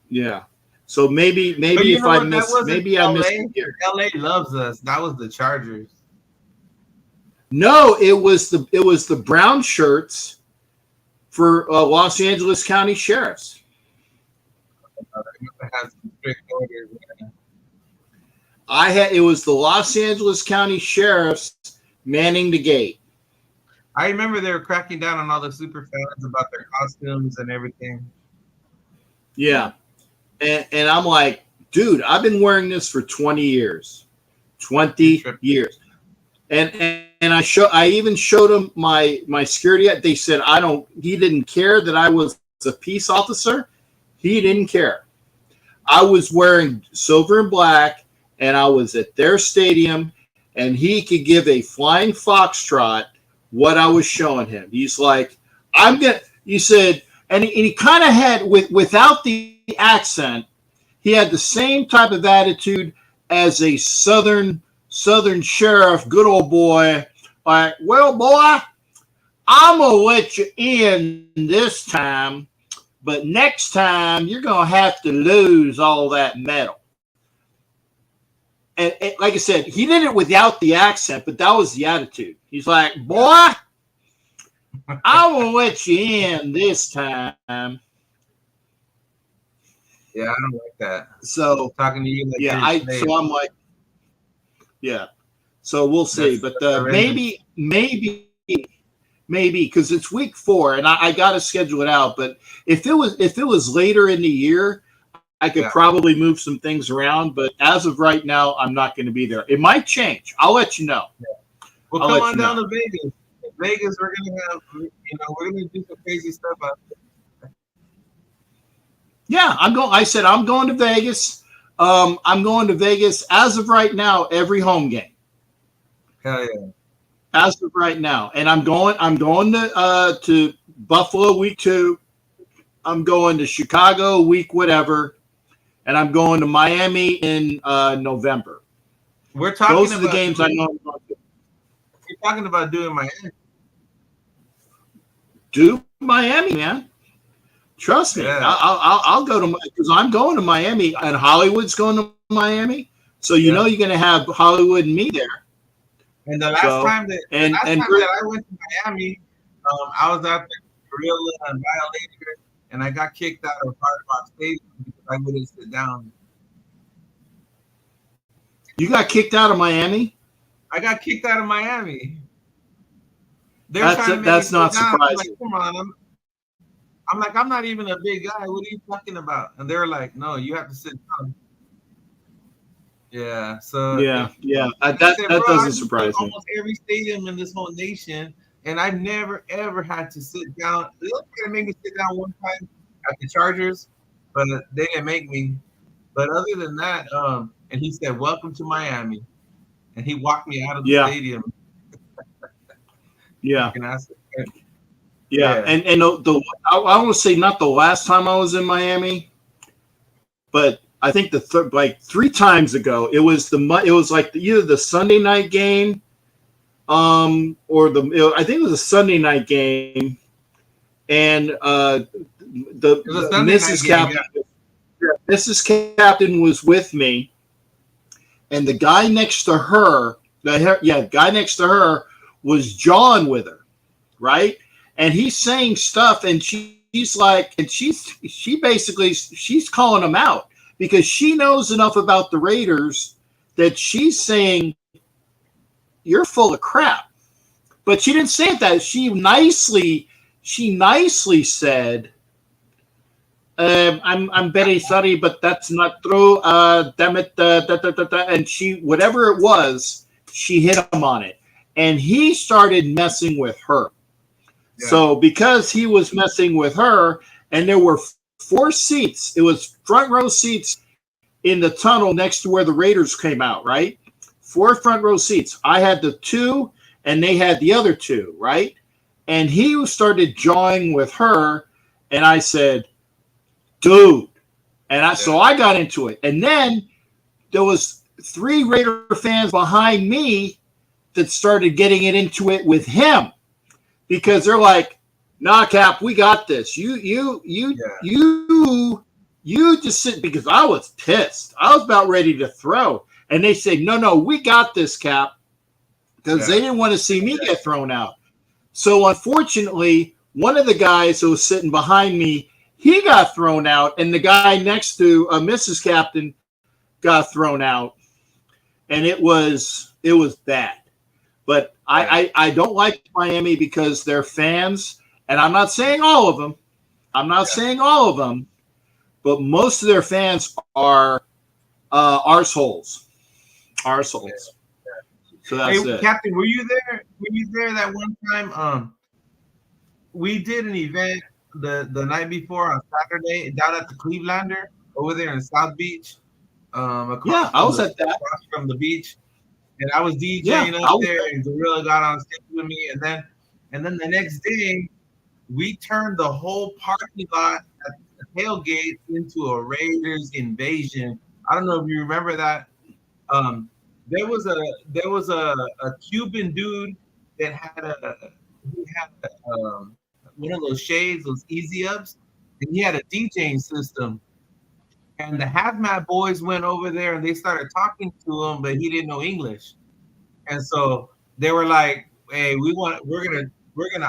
yeah. So
But
maybe
you
if
know
I
what? That
miss
wasn't
maybe I missed a
LA.
year.
LA loves us. That was the Chargers.
No, it was the brown shirts for Los Angeles County Sheriffs.
They must have had some strict orders. Man.
It was the Los Angeles County Sheriffs manning the gate.
I remember they were cracking down on all the super fans about their costumes and everything.
Yeah. And I'm like, dude, I've been wearing this for 20 years.
You're
20
tripping.
years. And I even showed him my security. They said he didn't care that I was a peace officer. He didn't care. I was wearing silver and black and I was at their stadium and he could give a flying foxtrot what I was showing him. He's like, he said, and he kind of had without the accent, he had the same type of attitude as a southern sheriff, good old boy. Like, well, boy, I'm gonna let you in this time, but next time you're gonna have to lose all that metal. And like I said, he did it without the accent, but that was the attitude. He's like, boy, I will let you in this time.
Yeah, I don't like that.
So
Talking to you like
yeah,
you're a slave.
I'm like, yeah. So we'll see,
That's
but
horrendous.
maybe because it's week 4, and I got to schedule it out. But if it was later in the year, I could
Yeah.
probably move some things around. But as of right now, I'm not going to be there. It might change. I'll let you know.
Well,
I'll
come
let
on
you
down
know.
to Vegas. In Vegas, we're gonna have, we're gonna do some crazy stuff out
Yeah, I'm going. I said I'm going to Vegas. I'm going to Vegas as of right now. Every home game.
there. Hell yeah.
As of right now, and I'm going to Buffalo week 2. I'm going to Chicago week whatever, and I'm going to Miami in November.
We're talking
Those are the
about
games I know I'm going to
we're talking about doing Miami.
do. Miami, man. Trust me.
Yeah.
I'll go to, because I'm going to Miami and Hollywood's going to Miami. So you
Yeah.
know you're going to have Hollywood and me there.
And the last
So
time that
and
I went to Miami, I was at the Gorilla and Violator, and I got kicked out of Hard Rock Stadium because I wouldn't sit down.
you got kicked out of Miami.
I got kicked out of Miami. They're trying to make me
That's
sit
not
down. I'm like,
surprising.
come on. I'm like, I'm not even a big guy. What are you talking about? And they're like, no, you have to sit down. Yeah. So
Yeah, yeah.
I
That
said,
that
bro,
doesn't
I've been to
surprise me.
almost every stadium in this whole nation, and I've never ever had to sit down. They were gonna make me sit down one time at the Chargers, but they didn't make me. But other than that, and he said, "Welcome to Miami," and he walked me out of the
Yeah,
stadium.
yeah,
Fucking ass.
yeah.
Yeah.
And I want to say not the last time I was in Miami, but I think like 3 times ago it was like either the Sunday night game, or I think it was a Sunday night game, and
It was a
the
Sunday night
Mrs.
game.
Captain,
Yeah.
Mrs. Captain was with me, and the guy next to her, guy next to her was John with her, right? And he's saying stuff, and she's like, and she's calling him out because she knows enough about the Raiders that she's saying you're full of crap. But she didn't say it that. She nicely said, I'm very sorry, but that's not true. Damn it, and she, whatever it was, she hit him on it, and he started messing with her.
Yeah.
So because he was messing with her, and there were 4 seats, it was front row seats in the tunnel next to where the Raiders came out, right? 4 front row seats. I had the 2, and they had the other 2, right? And he started jawing with her, and I said, dude. And so I got into it. And then there was 3 Raider fans behind me that started getting into it with him because they're like, nah, Cap, we got this. You just sit, because I was pissed. I was about ready to throw. And they say, no, we got this, Cap, because they didn't want to see me get thrown out. So unfortunately, one of the guys who was sitting behind me, he got thrown out, and the guy next to Mrs. Captain got thrown out, and it was bad. But I don't like Miami because they're fans, and I'm not saying all of them. But most of their fans are arseholes. Arseholes. So that's it.
Captain, were you there? Were you there that one time? We did an event the night before on Saturday down at the Clevelander over there in South Beach.
I was at that.
Across from the beach, and I was DJing up there, and Gorilla got on stage with me, and then the next day we turned the whole parking lot at the tailgate into a Raiders invasion. I don't know if you remember that. There was a Cuban dude that had one of those shades, those easy ups, and he had a DJing system. And the Hazmat boys went over there and they started talking to him, but he didn't know English. And so they were like, "Hey, we're gonna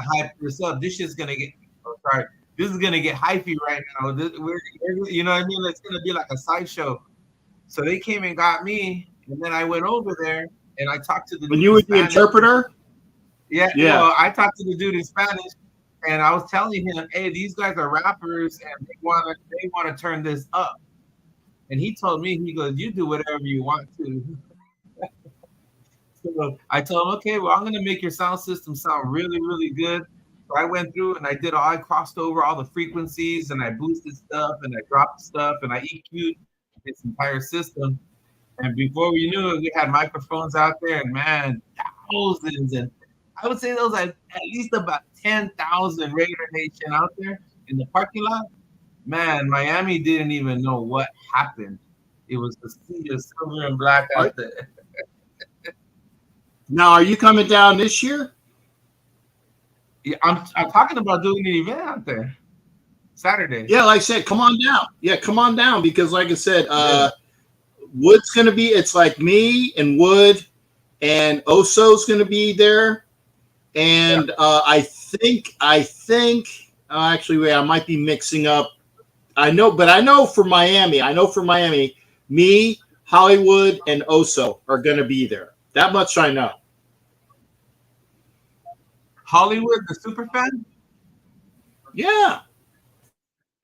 hype this up. This is gonna get hypey right now. You know what I mean? It's gonna be like a sideshow." So they came and got me, and then I went over there and I talked to the.
When you were the interpreter?
Yeah. Well, I talked to the dude in Spanish, and I was telling him, "Hey, these guys are rappers, and they want to turn this up." And he told me, he goes, "You do whatever you want to." So I told him, "Okay, well, I'm gonna make your sound system sound really, really good." So I went through and I crossed over all the frequencies, and I boosted stuff, and I dropped stuff, and I EQ'd this entire system. And before we knew it, we had microphones out there, and man, thousands, and I would say there was like at least about 10,000 Raider Nation out there in the parking lot. Man, Miami didn't even know what happened. It was the sea of silver and black out there.
Now, are you coming down this year?
Yeah, I'm talking about doing an event out there. Saturday.
Yeah, like I said, come on down. Yeah, come on down because, like I said,
Yeah.
Wood's going to be. It's like me and Wood, and Oso's going to be there, and actually, wait, I might be mixing up. I know for Miami. Me, Hollywood, and Oso are going to be there. That much I know.
Hollywood, the super fan,
Yeah.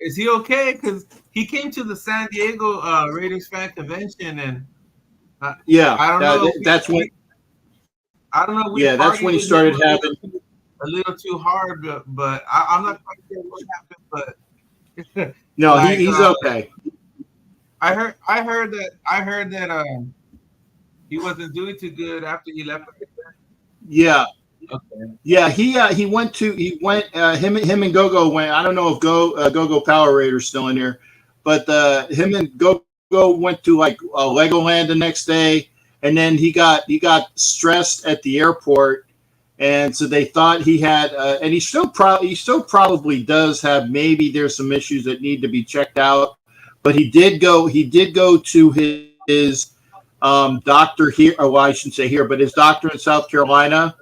is he okay? Because he came to the San Diego Raiders fan convention, and
Yeah.
I don't know if
That's when.
I don't know if we
Yeah, that's
partied
when he
with him
started having.
a little too hard, but I'm not quite sure what happened. But
No,
like
he's okay.
I heard that he wasn't doing too good after he left.
Yeah.
Okay.
Yeah, he went him and Gogo went. I don't know if Gogo Power Raiders still in here, but him and Gogo went to like Legoland the next day, and then he got stressed at the airport, and so they thought he had, and he still probably does have. Maybe there's some issues that need to be checked out, but he did go to his doctor here. Or well, I shouldn't say here, but his doctor in South Carolina.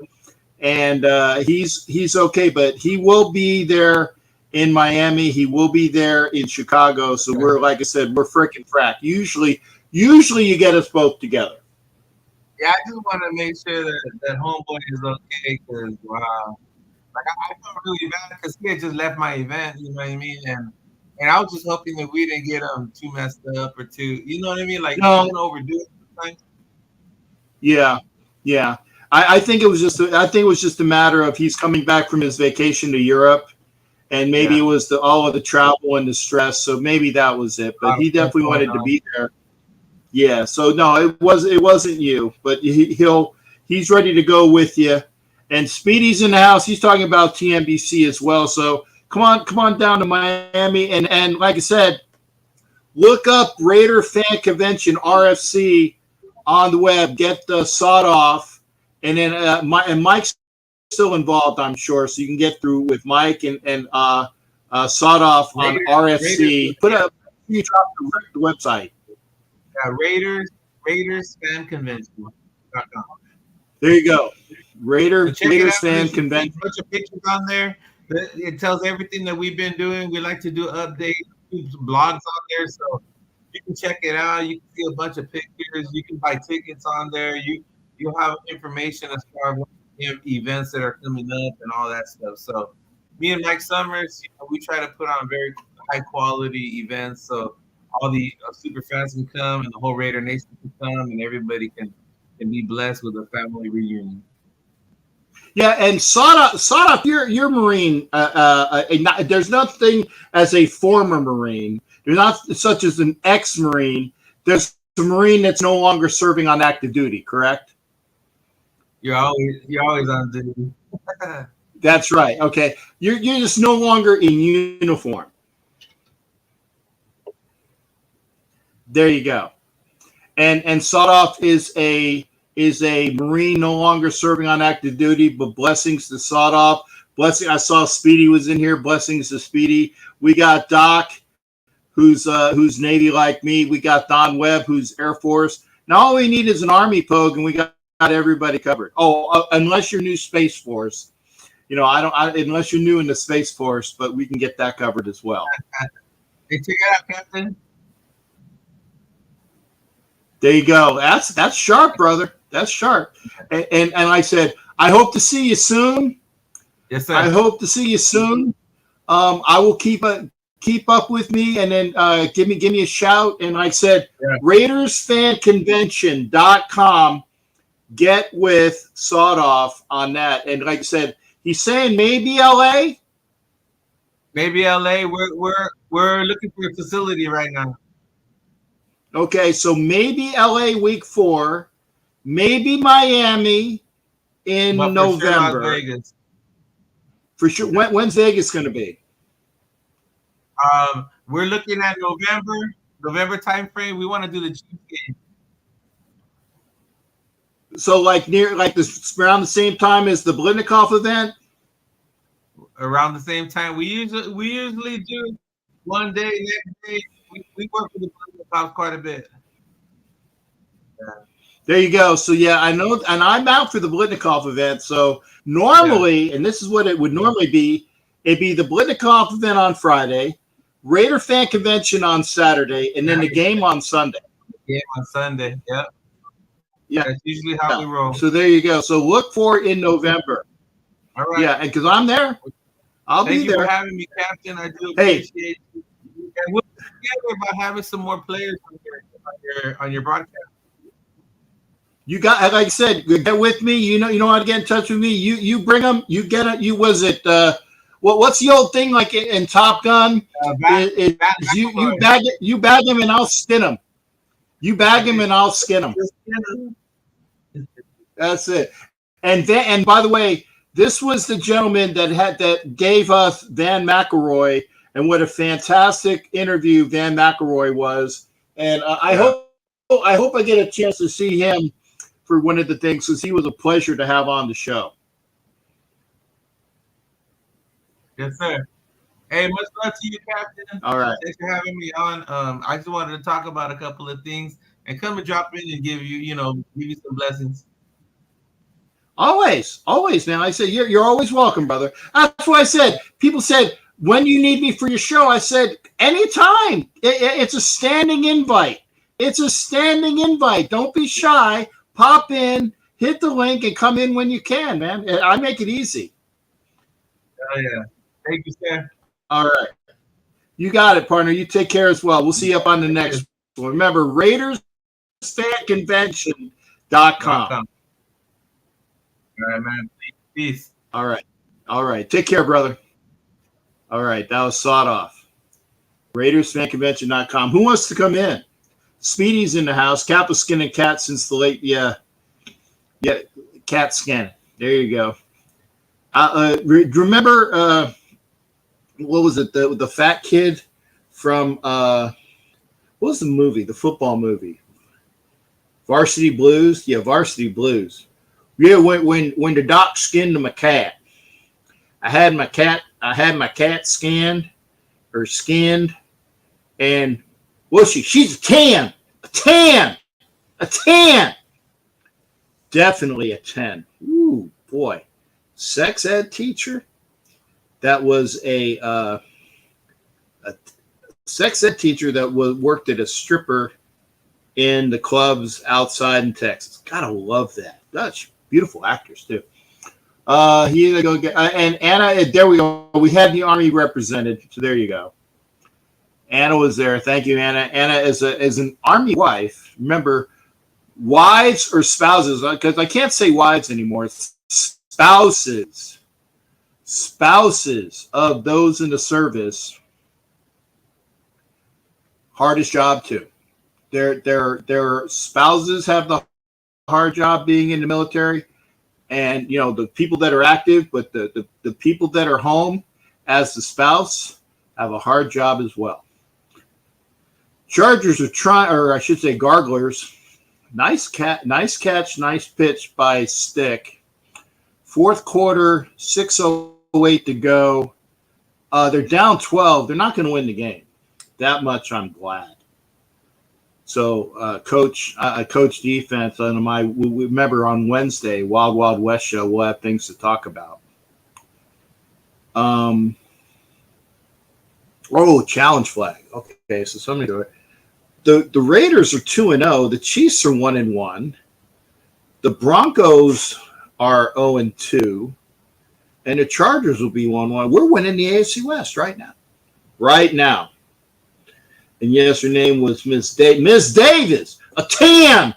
And he's okay, but he will be there in Miami. He will be there in Chicago. So we're, like I said, we're freaking frack. Usually you get us both together.
Yeah, I just want to make sure that homeboy is okay because wow, like I felt really bad because he had just left my event. You know what I mean? And I was just hoping that we didn't get him too messed up or too. You know what I mean? Like
No.
don't overdo it sometimes.
Yeah. I think it was just a matter of he's coming back from his vacation to Europe, and maybe it was all of the travel and the stress. So maybe that was it. But he definitely wanted to be there. Yeah. So no, it wasn't you, but he's ready to go with you. And Speedy's in the house. He's talking about TNBC as well. So come on down to Miami, and like I said, look up Raider Fan Convention RFC on the web. Get the sawed off. And then Mike's still involved, I'm sure, so you can get through with Mike and sawed off on RFC. You drop the website.
Yeah, Raiders Fan Convention.
There you go. Raiders Fan Convention.
A bunch of pictures on there. It tells everything that we've been doing. We like to do updates, blogs on there, so you can check it out. You can see a bunch of pictures. You can buy tickets on there. You'll have information as far as events that are coming up and all that stuff. So me and Mike Summers, we try to put on very high quality events so all the super fans can come and the whole Raider Nation can come and everybody can be blessed with a family reunion.
Yeah, and sawed off. You're Marine. There's nothing as a former Marine. There's not such as an ex-Marine. There's a Marine that's no longer serving on active duty. Correct?
You're always on duty.
That's right. Okay, you're just no longer in uniform. There you go. And sawed off is a Marine no longer serving on active duty, but blessings to sawed off. Blessing. I saw Speedy was in here. Blessings to Speedy. We got Doc, who's Navy like me. We got Don Webb, who's Air Force. Now all we need is an Army pogue, and we got everybody covered. Oh, unless you're new Space Force, unless you're new in the Space Force, but we can get that covered as well.
Hey, check it out, Captain.
There you go. That's sharp, brother. That's sharp. And like I said, I hope to see you soon.
Yes, sir.
I hope to see you soon. I will keep up with me, and then give me a shout. And like I said, RaidersFanConvention.com. Get with sawed off on that. And like I said, he's saying maybe LA.
Maybe LA. We're looking for a facility right now.
Okay, so maybe LA week 4, maybe Miami in November.
Sure Las Vegas.
For sure. When's Vegas going to be?
We're looking at November time frame. We want to do the Chiefs game.
So around the same time as the Blitnikoff event?
around the same time. We usually do one day, next day. We work with the Cops quite a bit. Yeah.
There you go. So yeah, I know, and I'm out for the Blitnikoff event. So
Yeah.
normally, and this is what it would normally be, it'd be the Blitnikoff event on Friday, Raider fan convention on Saturday, and then the game on Sunday.
Game on Sunday. Yep.
Yeah.
That's usually how we roll.
So there you go. So look for it in November.
All right.
Yeah, and because I'm there, I'll
Thank
be
you
there.
for having me, Captain. I do
Hey.
appreciate you. And we'll be together about having some more players on your broadcast.
You got, like I said, get with me. You know how to get in touch with me. You bring them. You get it. You was it. What's the old thing like in Top Gun? You bag them and I'll skin them. You bag them and I'll skin them. That's it. And by the way, this was the gentleman that gave us Van McElroy, and what a fantastic interview Van McElroy was. And I hope I get a chance to see him for one of the things, because he was a pleasure to have on the show.
Yes, sir. Hey, much love to you, Captain.
All right.
Thanks for having me on. I just wanted to talk about a couple of things and come and drop in and give you some blessings.
Always, man. I said you're always welcome, brother. That's what I said. People said, when you need me for your show, I said anytime. It's a standing invite. It's a standing invite. Don't be shy. Pop in, hit the link, and come in when you can, man. I make it easy.
Oh yeah. Thank you, sir.
All right. You got it, partner. You take care as well. We'll see you up on the next one. Remember, RaidersFanConvention.com.
All right, man. Peace.
All right. Take care, brother. All right. That was sawed off. RaidersFanConvention.com. Who wants to come in? Speedy's in the house. Cap was skinning cat since the late, cat scanning. There you go. Remember, what was it? The fat kid from what was the movie? The football movie, Varsity Blues. Yeah, Varsity Blues. Yeah, when the doc skinned my cat, I had my cat skinned, and she's a 10. Definitely a 10. Ooh, boy. Sex ed teacher. That was a sex ed teacher that worked at a stripper in the clubs outside in Texas. Gotta love that. That's beautiful actors too. Here go get and Anna. There we go. We had the Army represented, so there you go. Anna was there. Thank you, Anna. Anna is an Army wife. Remember, wives or spouses, because I can't say wives anymore. It's spouses of those in the service. Hardest job too. Their spouses have the hard job being in the military, and the people that are active, but the people that are home as the spouse have a hard job as well. Chargers are trying, or I should say Garglers. Nice catch, nice pitch by Stick. Fourth quarter, 6:08 to go. They're down 12. They're not going to win the game. That much I'm glad. So, coach defense. We remember on Wednesday, Wild Wild West show, we'll have things to talk about. Challenge flag. Okay, so somebody do it. The Raiders are 2-0. The Chiefs are 1-1. The Broncos are 0-2, and the Chargers will be 1-1. We're winning the AFC West right now. And yes, her name was Miss Davis. A tan.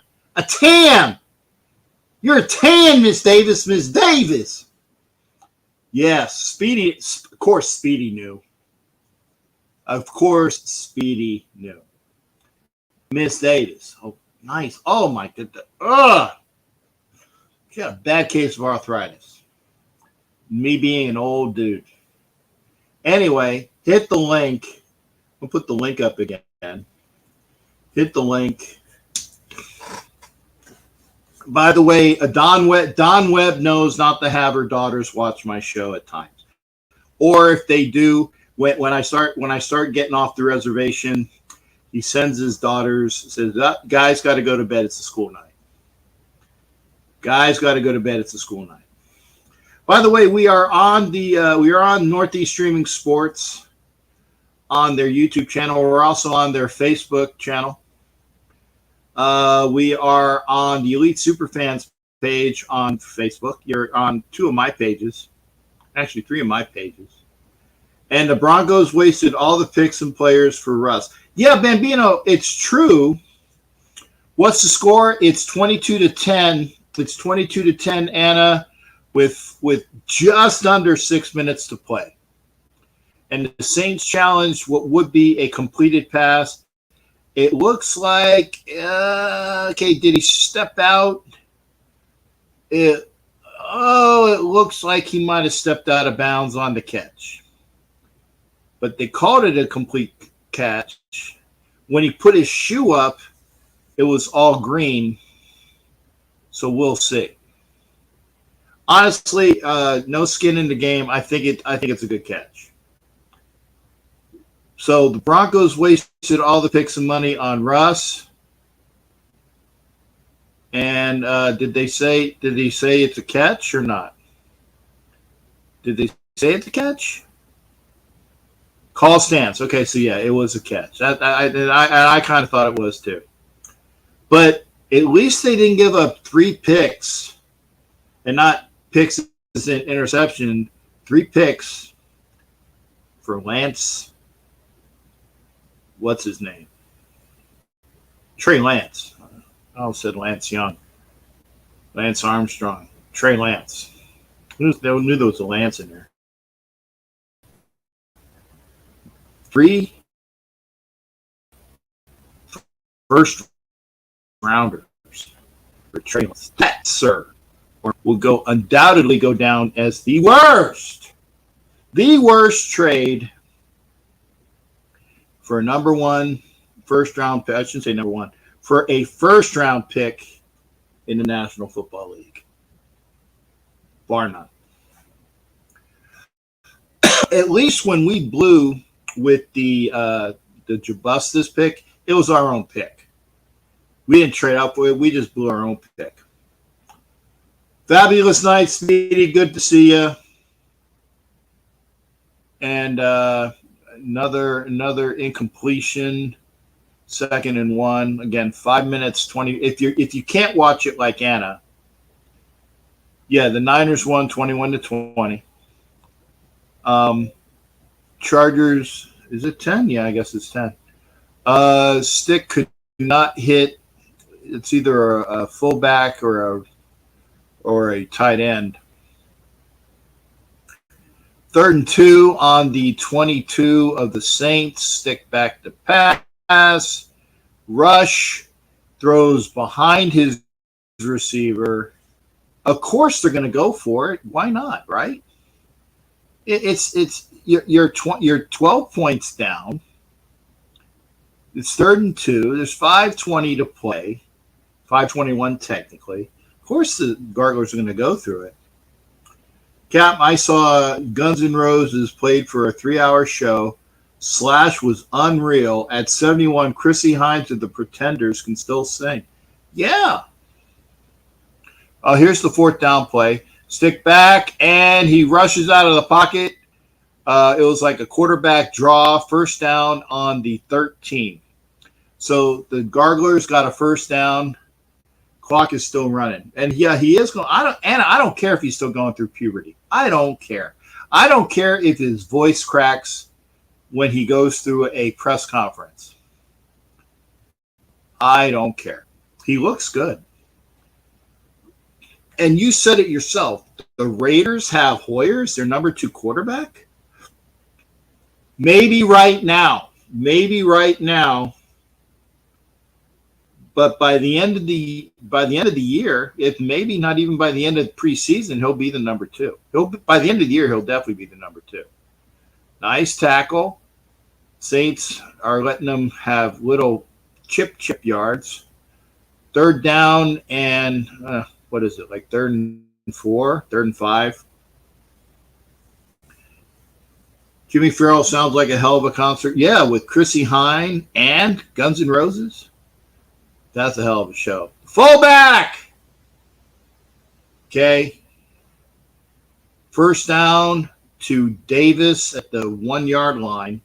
You're a tan, Miss Davis. Yes, Speedy. Of course, Speedy knew. Miss Davis. Oh, nice. Oh, my goodness. Ugh. She got a bad case of arthritis. Me being an old dude. Anyway, hit the link. I'll put the link up again. Hit the link. By the way, Don Webb knows not to have her daughters watch my show at times. Or if they do, when I start getting off the reservation, he sends his daughters, says, "Guys, got to go to bed. It's a school night. Guys, got to go to bed. It's a school night." By the way, we are on Northeast Streaming Sports on their YouTube channel. We're also on their Facebook channel. We are on the Elite Superfans page on Facebook. You're on 2 of my pages, actually 3 of my pages. And the Broncos wasted all the picks and players for Russ. Yeah, Bambino, it's true. What's the score? It's 22-10. It's 22-10, Anna, with just under 6 minutes to play. And the Saints challenged what would be a completed pass. It looks like, okay, did he step out? It looks like he might have stepped out of bounds on the catch. But they called it a complete catch. When he put his shoe up, it was all green. So we'll see. Honestly, no skin in the game. I think it's a good catch. So the Broncos wasted all the picks and money on Russ. And did he say it's a catch or not? Did they say it's a catch? Call stance. Okay, so yeah, it was a catch. I kind of thought it was too. But at least they didn't give up 3 picks, and not picks as an interception. 3 picks for Lance. What's his name? Trey Lance. I almost said Lance Young. Lance Armstrong. Trey Lance. They knew there was a Lance in there. 3 first rounders for Trey Lance. That, sir, will undoubtedly go down as the worst trade for a number 1 first round pick. I shouldn't say number 1. For a first round pick in the National Football League. Bar none. At least when we blew with the Jabustis pick, it was our own pick. We didn't trade up for it. We just blew our own pick. Fabulous night, Speedy. Good to see you. And another incompletion. 2nd and 1. Again, 5 minutes 20. If you can't watch it like Anna, yeah, the Niners won 21-20. Chargers, is it 10? Yeah, I guess it's 10. Stick could not hit. It's either a fullback or a tight end. 3rd and 2 on the 22 of the Saints. Stick back to pass. Rush throws behind his receiver. Of course they're going to go for it. Why not, right? You're 12 points down. It's 3rd and 2. There's 5:20 to play. 5:21 technically. Of course the Garglers are going to go through it. Cap, I saw Guns N' Roses played for a 3-hour show. Slash was unreal. At 71, Chrissy Hines of the Pretenders can still sing. Yeah. Here's the 4th down play. Stick back, and he rushes out of the pocket. It was like a quarterback draw. 1st down on the 13. So the Garglers got a 1st down. Clock is still running. And yeah, he is going. I don't care if he's still going through puberty. I don't care. I don't care if his voice cracks when he goes through a press conference. I don't care. He looks good. And you said it yourself. The Raiders have Hoyer as their number 2 quarterback. Maybe right now. But by the end of the year, if maybe not even by the end of the preseason, he'll be the number 2. By the end of the year, he'll definitely be the number 2. Nice tackle. Saints are letting them have little chip yards. 3rd down and what is it, like 3rd and 4, 3rd and 5? Jimmy Farrell sounds like a hell of a concert. Yeah, with Chrissy Hine and Guns N' Roses. That's a hell of a show. Fullback! Okay. First down to Davis at the 1 yard line.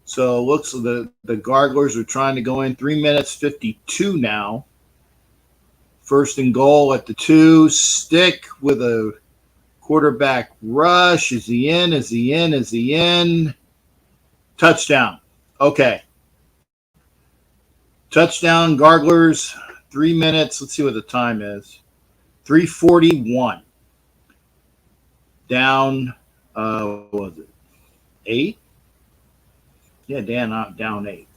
So it looks like the Garglers are trying to go in. 3 minutes 52 now. First and goal at the 2. Stick with a quarterback rush. Is he in? Is he in? Is he in? Touchdown. Okay. Touchdown, Garglers. 3 minutes. Let's see what the time is. 3:41. Down, what was it? 8? Yeah, down 8.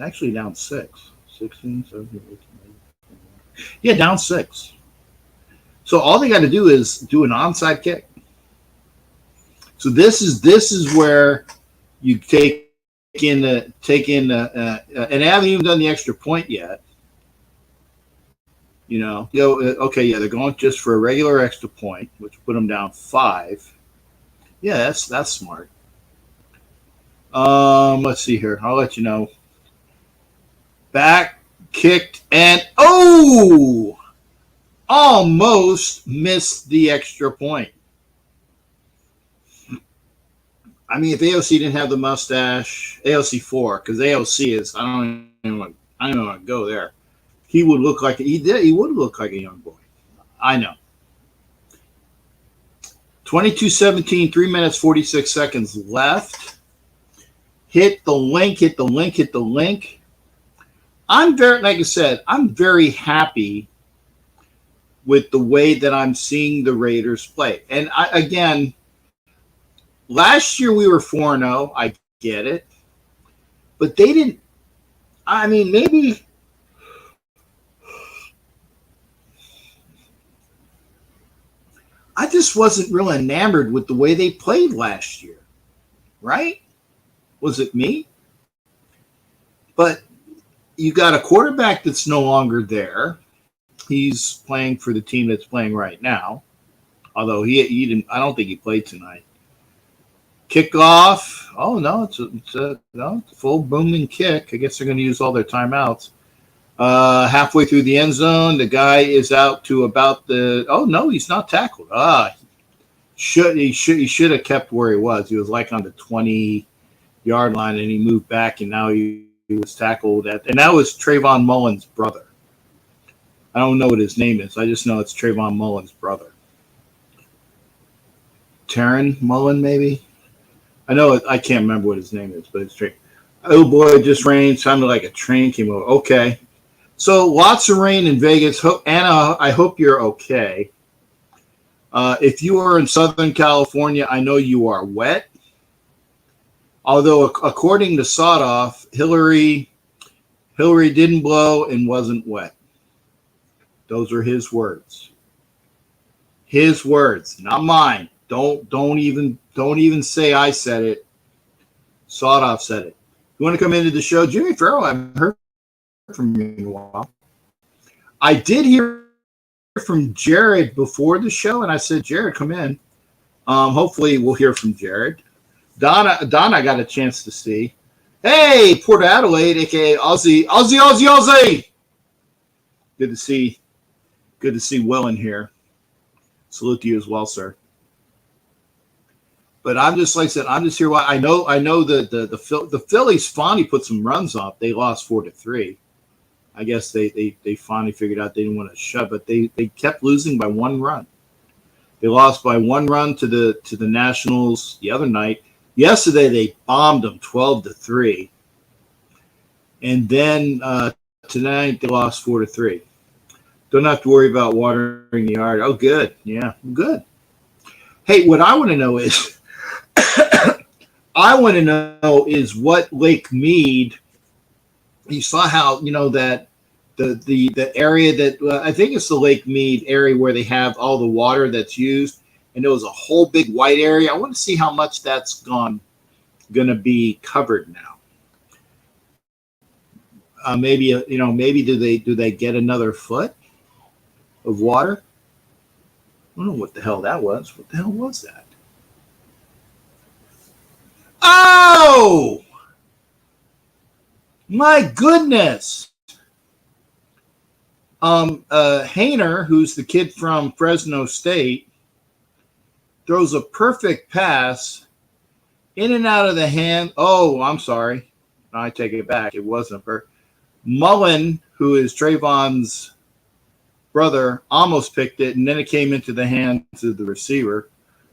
Actually, down 6. 16, 17, 18, 19. Yeah, down 6. So all they got to do is do an onside kick. So this is where you take in, and they haven't even done the extra point yet. Okay, yeah, they're going just for a regular extra point, which put them down 5. Yeah, that's smart. Let's see here. I'll let you know. Back, kicked, and almost missed the extra point. I mean, if AOC didn't have the mustache, AOC 4, because AOC is, I don't even want to go there. He would look like he would look like a young boy. I know. 22-17, 3 minutes 46 seconds left. Hit the link. I'm very, like I said, I'm very happy with the way that I'm seeing the Raiders play. And again, last year we were 4-0. I get it. But they didn't, I mean, maybe I just wasn't real enamored with the way they played last year. Right? Was it me? But you got a quarterback that's no longer there. He's playing for the team that's playing right now. Although he didn't, I don't think he played tonight. Kickoff. Oh no, it's a full booming kick. I guess they're going to use all their timeouts. Halfway through the end zone, the guy is out to about the. Oh no, he's not tackled. He should have kept where he was. He was like on the 20-yard line, and he moved back, and now he was tackled at. And that was Trayvon Mullen's brother. I don't know what his name is. I just know it's Trayvon Mullen's brother. Taryn Mullen, maybe. I know it, I can't remember what his name is, but it's Trey. Oh boy, it just rained. Sounded like a train came over. Okay. So lots of rain in Vegas. Anna, I hope you're okay. If you are in Southern California, I know you are wet. Although according to Sawed-Off, Hillary didn't blow and wasn't wet. Those are his words. His words, not mine. Don't even say I said it. Sawed-Off said it. You want to come into the show? Jimmy Farrell, I haven't heard from you in a while. I did hear from Jared before the show, and I said, Jared, come in. Hopefully we'll hear from Jared. Donna I got a chance to see. Hey, Port Adelaide, aka Aussie. Good to see Will in here. Salute to you as well, sir. But I'm just, like I said, I'm just here. I know the Phillies finally put some runs up. They lost 4-3. I guess they finally figured out they didn't want to shove it. They kept losing by 1 run. They lost by 1 run to the Nationals the other night. Yesterday they bombed them 12-3. And then tonight they lost 4-3. Don't have to worry about watering the yard. Oh, good. Yeah, good. Hey, what I want to know is what Lake Mead. You saw how, that the area that I think it's the Lake Mead area where they have all the water that's used, and there was a whole big white area. I want to see how much that's going to be covered now. Maybe do they get another foot of water? I don't know what the hell that was. What the hell was that? Oh, my goodness. Hayner, who's the kid from Fresno State, throws a perfect pass in and out of the hand. Oh, I'm sorry. I take it back. It wasn't her. Mullen, who is Trayvon's brother, almost picked it, and then it came into the hands of the receiver.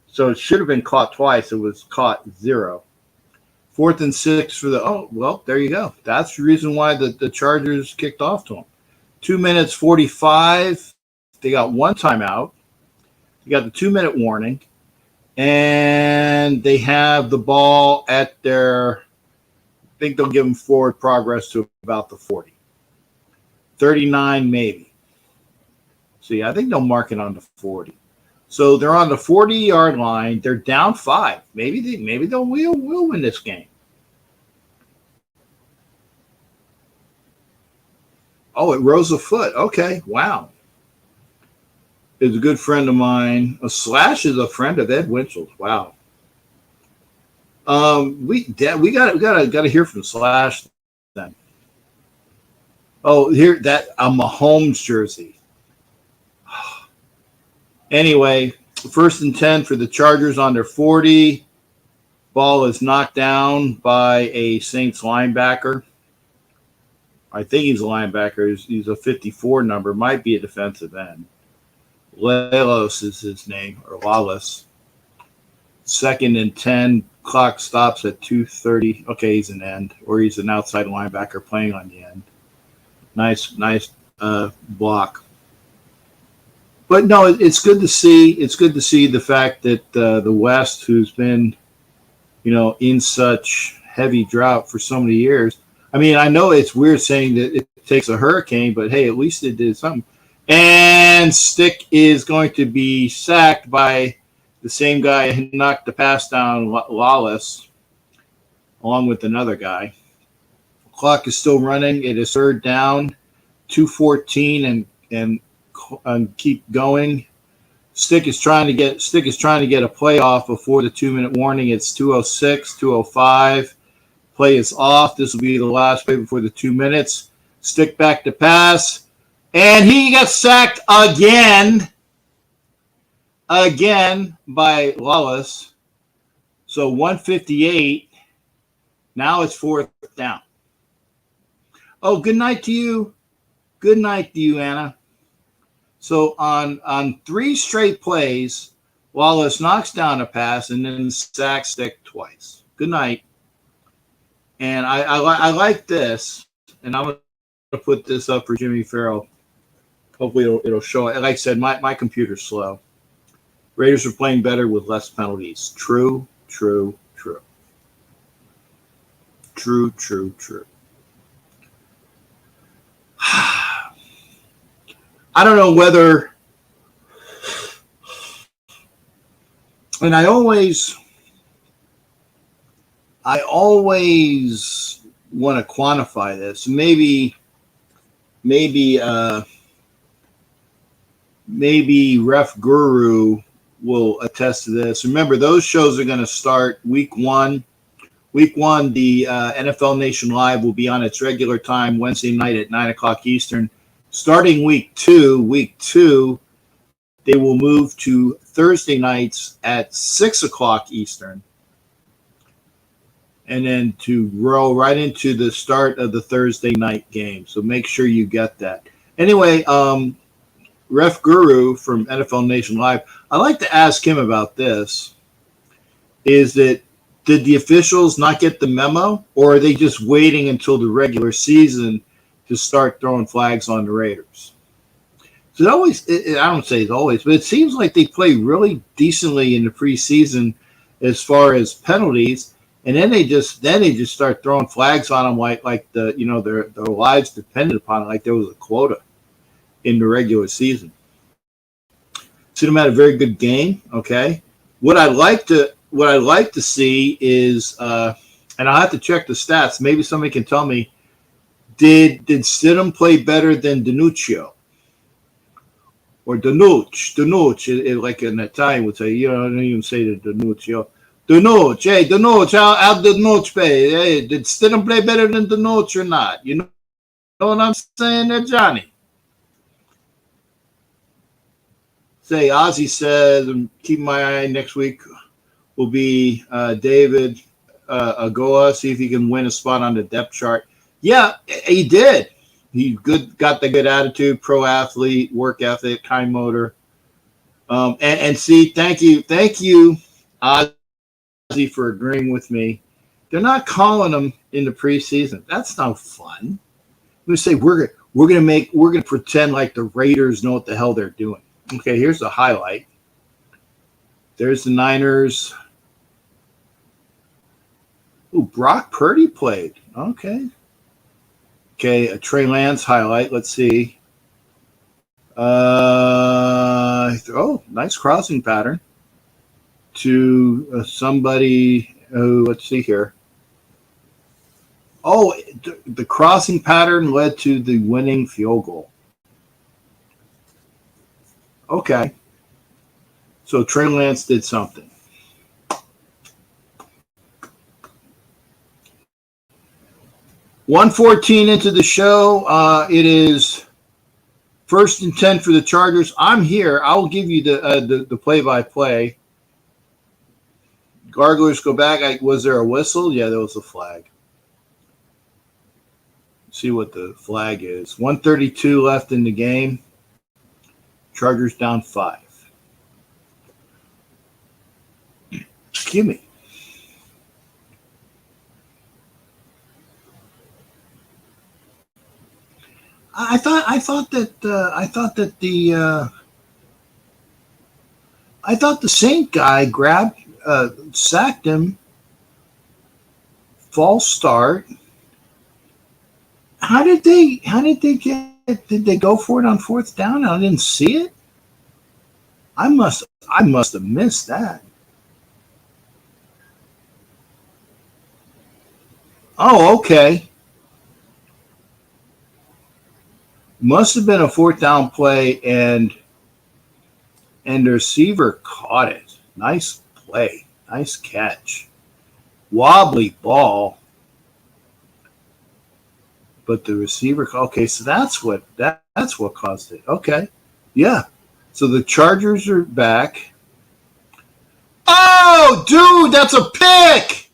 So it should have been caught twice. It was caught 0. 4th and 6 for the – oh, well, there you go. That's the reason why the Chargers kicked off to them. 2 minutes 45. They got one timeout. They got the 2-minute warning. And they have the ball at their – I think they'll give them forward progress to about the 40. 39 maybe. See, I think they'll mark it on the 40. So they're on the 40-yard line. They're down 5. Maybe they'll win this game. Oh, it rose a foot. Okay, wow. Is a good friend of mine. A Slash is a friend of Ed Winchell's. Wow. We gotta hear from Slash then. Oh, here that a Mahomes jersey. Anyway, 1st and 10 for the Chargers on their 40. Ball is knocked down by a Saints linebacker. I think he's a linebacker. He's a 54 number. Might be a defensive end. Lalos is his name, or Lawless. 2nd and 10. Clock stops at 2:30. Okay, he's an end, or he's an outside linebacker playing on the end. Nice block. But no, it's good to see. It's good to see the fact that the West, who's been, in such heavy drought for so many years. I mean, I know it's weird saying that it takes a hurricane, but hey, at least it did something. And Stick is going to be sacked by the same guy who knocked the pass down, Lawless, along with another guy. Clock is still running. It is 3rd down, 2:14, and keep going. Stick is trying to get a play off before the 2-minute warning. It's 2:06, 2:05. Play is off. This will be the last play before the 2 minutes. Stick back to pass, and he got sacked again by Lawless. So 1:58. Now it's 4th down. Oh, good night to you. Good night to you, Anna. So on 3 straight plays, Lawless knocks down a pass and then sacks Stick twice. Good night. And I like this, and I'm going to put this up for Jimmy Farrell. Hopefully it'll show it. Like I said, my computer's slow. Raiders are playing better with less penalties. True. I don't know whether, and I always want to quantify this. Maybe Ref Guru will attest to this. Remember, those shows are going to start week 1. Week 1, the NFL Nation Live will be on its regular time Wednesday night at 9:00 Eastern. Starting week 2, they will move to Thursday nights at 6:00 Eastern. And then to roll right into the start of the Thursday night game. So make sure you get that. Anyway, Ref Guru from NFL Nation Live, I'd like to ask him about this. Is that, did the officials not get the memo, or are they just waiting until the regular season to start throwing flags on the Raiders? So I don't say it's always, but it seems like they play really decently in the preseason as far as penalties, and then they just start throwing flags on them like their lives depended upon it, like there was a quota in the regular season. See them had a very good game. Okay, what I'd like to see is, and I'll have to check the stats. Maybe somebody can tell me. Did Stidham play better than DiNuccio? or Danucci, like an Italian would say. You know, I don't even say the Danucci. You know, Danucci, hey, Danucci, how Danucci play? Hey, did Stidham play better than Danucci or not? You know what I'm saying there, Johnny? Say, Ozzy says, I'm keeping my eye next week will be David Agoa, see if he can win a spot on the depth chart. Yeah, he did. He got the good attitude, pro athlete, work ethic, high motor. And see, thank you, Ozzy, for agreeing with me. They're not calling him in the preseason. That's no fun. We say we're gonna pretend like the Raiders know what the hell they're doing. Okay, here's the highlight. There's the Niners. Ooh, Brock Purdy played. Okay. Okay, a Trey Lance highlight. Let's see. Nice crossing pattern to somebody who, let's see here. Oh, the crossing pattern led to the winning field goal. Okay. So Trey Lance did something. $1:14 into the show. It is 1st and 10 for the Chargers. I'm here. I'll give you the play-by-play. Garglers go back. Was there a whistle? Yeah, there was a flag. See what the flag is. 1:32 left in the game. Chargers down 5. Excuse me. I thought the Saint guy sacked him. False start. How did they did they go for it on 4th down? I didn't see it. I must have missed that. Oh, okay. Must have been a 4th down play, and the receiver caught it. Nice play. Nice catch. Wobbly ball. But the receiver, okay, so that's what caused it. Okay. Yeah. So the Chargers are back. Oh, dude, that's a pick.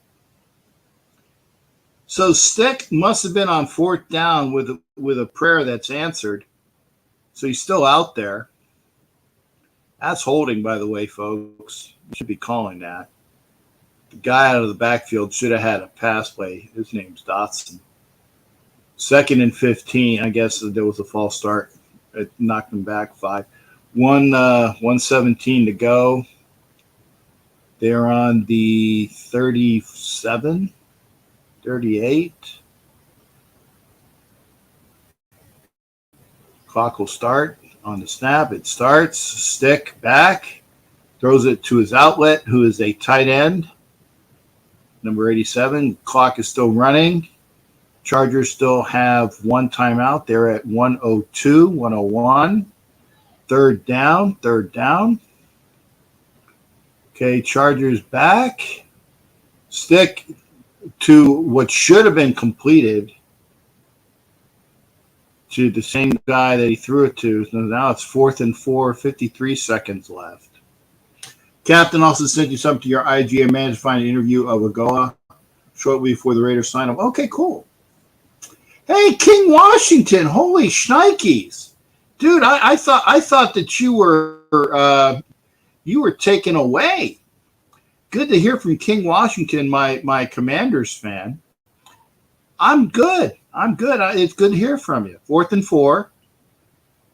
So Stick must have been on 4th down with a prayer that's answered. So he's still out there. That's holding, by the way, folks. You should be calling that. The guy out of the backfield should have had a pass play. His name's Dotson. 2nd and 15. I guess there was a false start. It knocked him back 5. 1:17 to go. They're on the 37. 38. Clock will start on the snap. It starts. Stick back. Throws it to his outlet, who is a tight end. Number 87. Clock is still running. Chargers still have 1 timeout. They're at 1:02, 1:01. 3rd down. Okay, Chargers back. Stick to what should have been completed to the same guy that he threw it to. So now it's 4th and 4, 53 seconds left. Captain also sent you something to your IG. I managed to find an interview of Agoa shortly before the Raiders sign up. Okay, cool. Hey, King Washington, holy shnikes. Dude, I thought that you were taken away. Good to hear from King Washington, my Commanders fan. I'm good. It's good to hear from you. 4th and 4.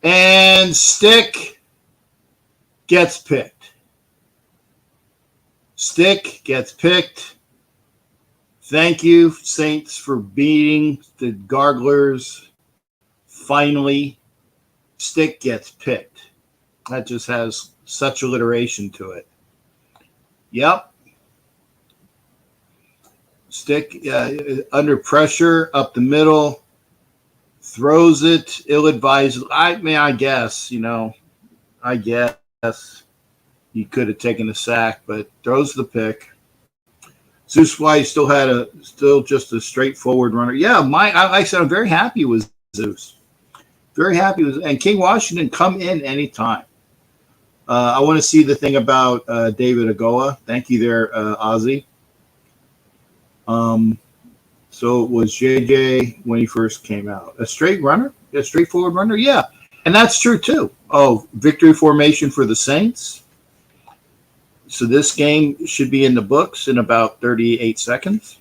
And Stick gets picked. Thank you, Saints, for beating the Garglers. Finally, Stick gets picked. That just has such alliteration to it. Yep. Stick under pressure, up the middle, throws it, ill-advised. I guess, I guess he could have taken the sack, but throws the pick. Zeus White still just a straightforward runner. Yeah, like I said, I'm very happy with Zeus. Very happy with, and King Washington come in anytime. I want to see the thing about David Agoa. Thank you there, Ozzy. So it was JJ when he first came out. A straightforward runner? Yeah. And that's true too. Oh, victory formation for the Saints. So this game should be in the books in about 38 seconds.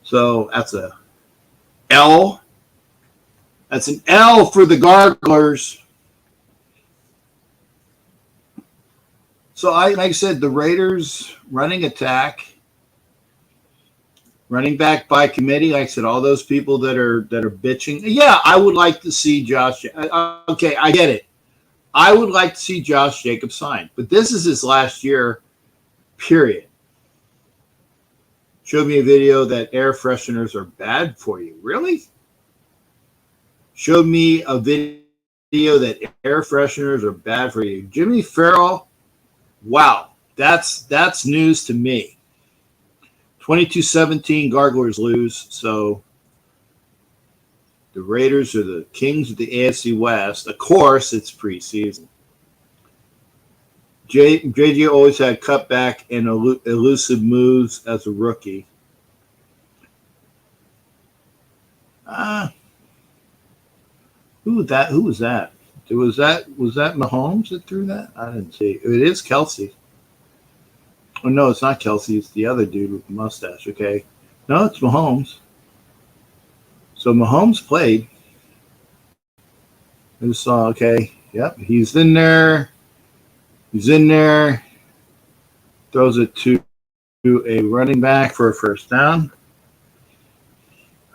So that's a L. That's an L for the Garglers. So like I said, the Raiders running attack. Running back by committee, like I said, all those people that are bitching. Yeah, I would like to see Josh. Okay, I get it. I would like to see Josh Jacobs sign, but this is his last year, period. Showed me a video that air fresheners are bad for you. Really? Showed me a video that air fresheners are bad for you. Jimmy Farrell, wow, that's news to me. 22-17, Garglers lose. So the Raiders are the kings of the AFC West. Of course, it's preseason. JJ always had cutback and elusive moves as a rookie. Who was that? Was that Mahomes that threw that? I didn't see. It is Kelsey. Oh, no, it's not Kelsey. It's the other dude with the mustache. Okay. No, it's Mahomes. So Mahomes played. I just saw, okay. Yep, he's in there. He's in there. Throws it to a running back for a first down.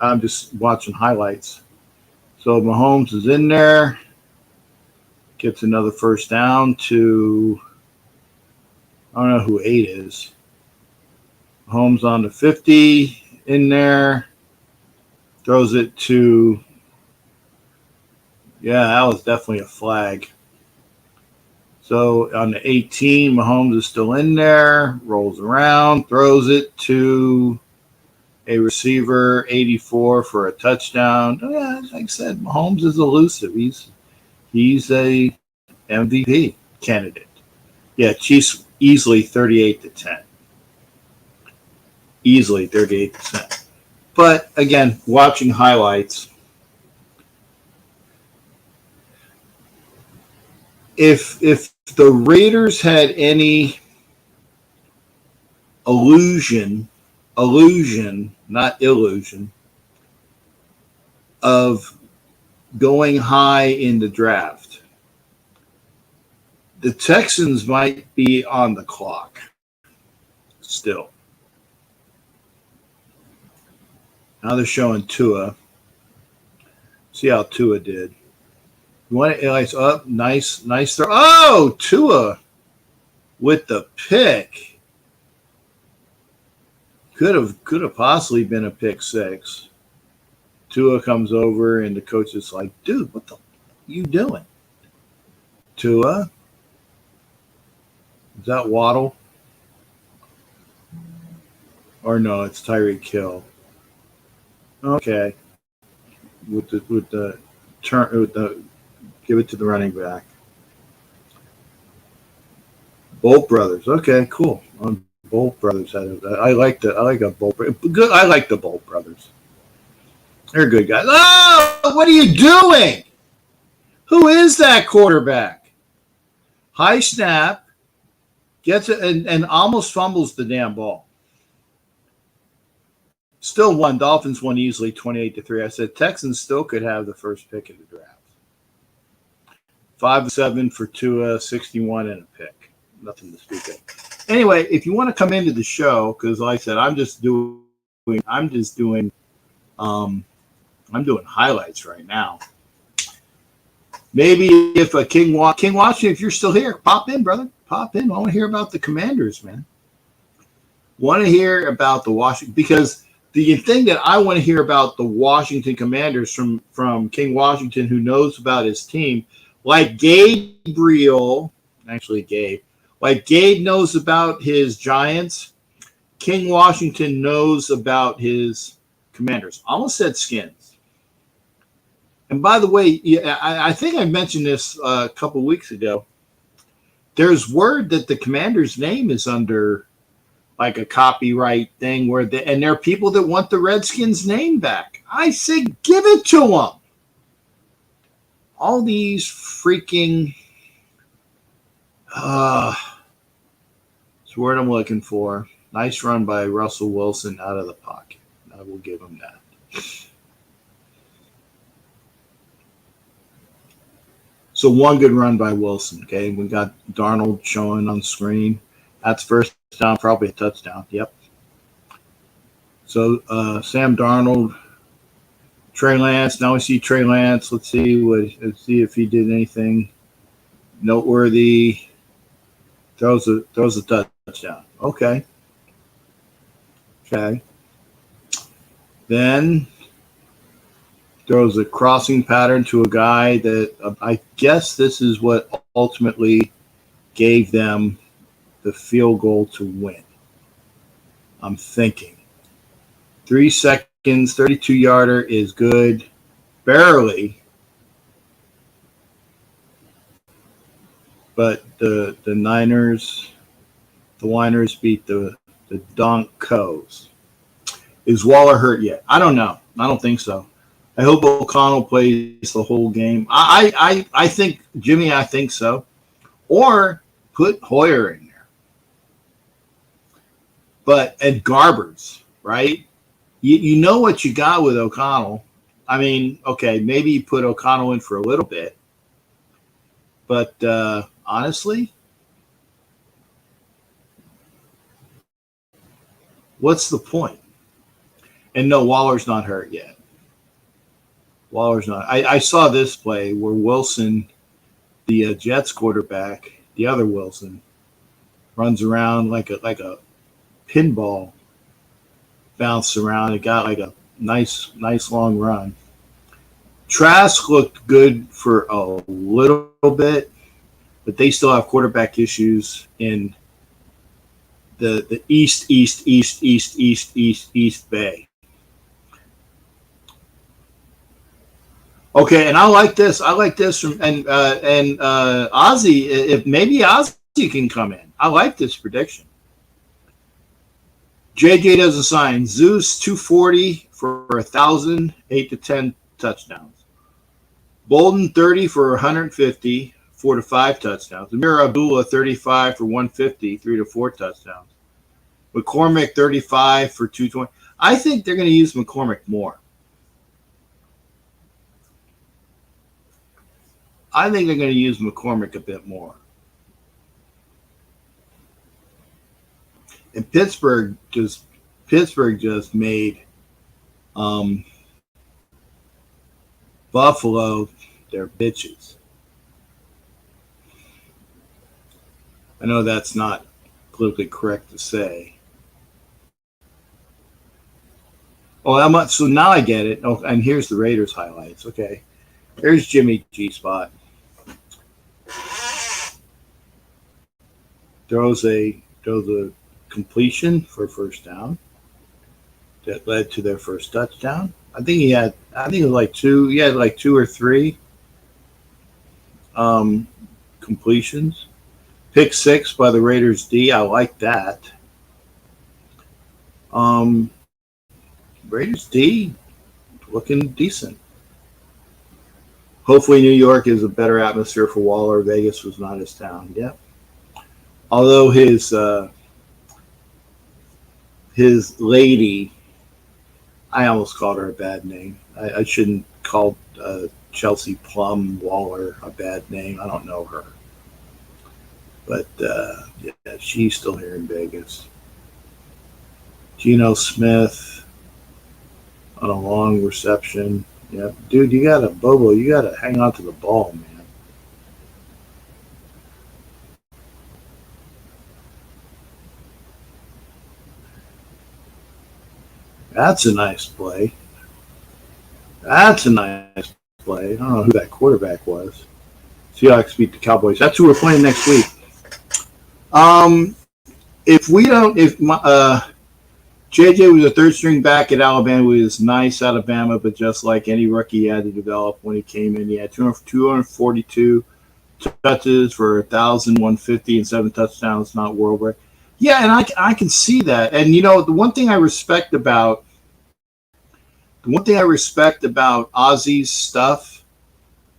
I'm just watching highlights. So Mahomes is in there. Gets another first down to... I don't know who 8 is. Mahomes on the 50 in there. Throws it to, yeah, that was definitely a flag. So on the 18, Mahomes is still in there. Rolls around. Throws it to a receiver, 84 for a touchdown. Yeah, like I said, Mahomes is elusive. He's a MVP candidate. Yeah, Chiefs easily 38-10. Easily 38%. But again, watching highlights, if the Raiders had any illusion, not illusion, of going high in the draft, the Texans might be on the clock still. Now they're showing Tua. See how Tua did. You want it up? Nice throw. Oh, Tua with the pick. Could have possibly been a pick 6. Tua comes over and the coach is like, dude, what the are you doing? Tua? Is that Waddle? Or no, it's Tyreek Hill. Okay. With the give it to the running back. Bolt Brothers. Okay, cool. Bolt Brothers had it. I like a Bolt. Good. I like the Bolt Brothers. They're good guys. Oh, what are you doing? Who is that quarterback? High snap. Gets it and almost fumbles the damn ball. Still won. Dolphins won easily 28-3. I said Texans still could have the first pick of the draft. 5-7 for Tua, 61 and a pick. Nothing to speak of. Anyway, if you want to come into the show, because like I said, I'm doing highlights right now. Maybe if a King Washington, if you're still here, pop in, brother. Pop in. I want to hear about the Commanders, man. Want to hear about the Washington, because the thing that I want to hear about the Washington Commanders from King Washington, who knows about his team, Like Gabriel, actually Gabe, like Gabe knows about his Giants, King Washington knows about his Commanders. Almost said Skins. And by the way, yeah, I think I mentioned this a couple weeks ago. There's word that the Commander's name is under like a copyright thing and there are people that want the Redskins name back. I say give it to them. All these freaking it's the word I'm looking for. Nice run by Russell Wilson out of the pocket. I will give him that. So one good run by Wilson. Okay, we got Darnold showing on screen. That's first down, probably a touchdown. Yep. So Sam Darnold, Trey Lance. Now we see Trey Lance. Let's see if he did anything noteworthy. Throws a touchdown. Okay. Then throws a crossing pattern to a guy that I guess this is what ultimately gave them the field goal to win. I'm thinking 3 seconds, 32-yarder is good, barely. But the Niners, the Winers beat the Donkos. Is Waller hurt yet? I don't know. I don't think so. I hope O'Connell plays the whole game. I think, Jimmy, I think so. Or put Hoyer in there. And Garbers, right? You know what you got with O'Connell. I mean, okay, maybe you put O'Connell in for a little bit. But honestly, what's the point? And no, Waller's not hurt yet. Waller's not. I saw this play where Wilson, the Jets quarterback, the other Wilson, runs around like a pinball, bounced around. It got like a nice long run. Trask looked good for a little bit, but they still have quarterback issues in the East Bay. Okay, and I like this. From and Ozzy. If maybe Ozzy can come in, I like this prediction. JJ doesn't sign. Zeus 240 for 1,000, 8 to 10 touchdowns. Bolden 30 for 150, 4 to 5 touchdowns. Amir Abdullah 35 for 150, 3 to 4 touchdowns. McCormick 35 for 220. I think they're going to use McCormick more. I think they're going to use McCormick a bit more. And Pittsburgh just made Buffalo their bitches. I know that's not politically correct to say. Oh, so now I get it. Oh, and here's the Raiders highlights. Okay, there's Jimmy G spot. Throws a completion for first down that led to their first touchdown. I think it was like two. He had like 2 or 3 completions. Pick 6 by the Raiders D. I like that. Raiders D looking decent. Hopefully New York is a better atmosphere for Waller. Vegas was not his town. Yep. Although his lady, I almost called her a bad name. I shouldn't call Chelsea Plum Waller a bad name. I don't know her. But, yeah, she's still here in Vegas. Geno Smith on a long reception. Yeah, dude, you got to hang on to the ball, man. That's a nice play. I don't know who that quarterback was. Seahawks beat the Cowboys. That's who we're playing next week. If we don't, if JJ was a third string back at Alabama, he was nice out of Bama, but just like any rookie he had to develop when he came in, he had 242 touches for 1,150 and 7 touchdowns, not world record. Yeah, and I can see that. And you know, the one thing I respect about Ozzy's stuff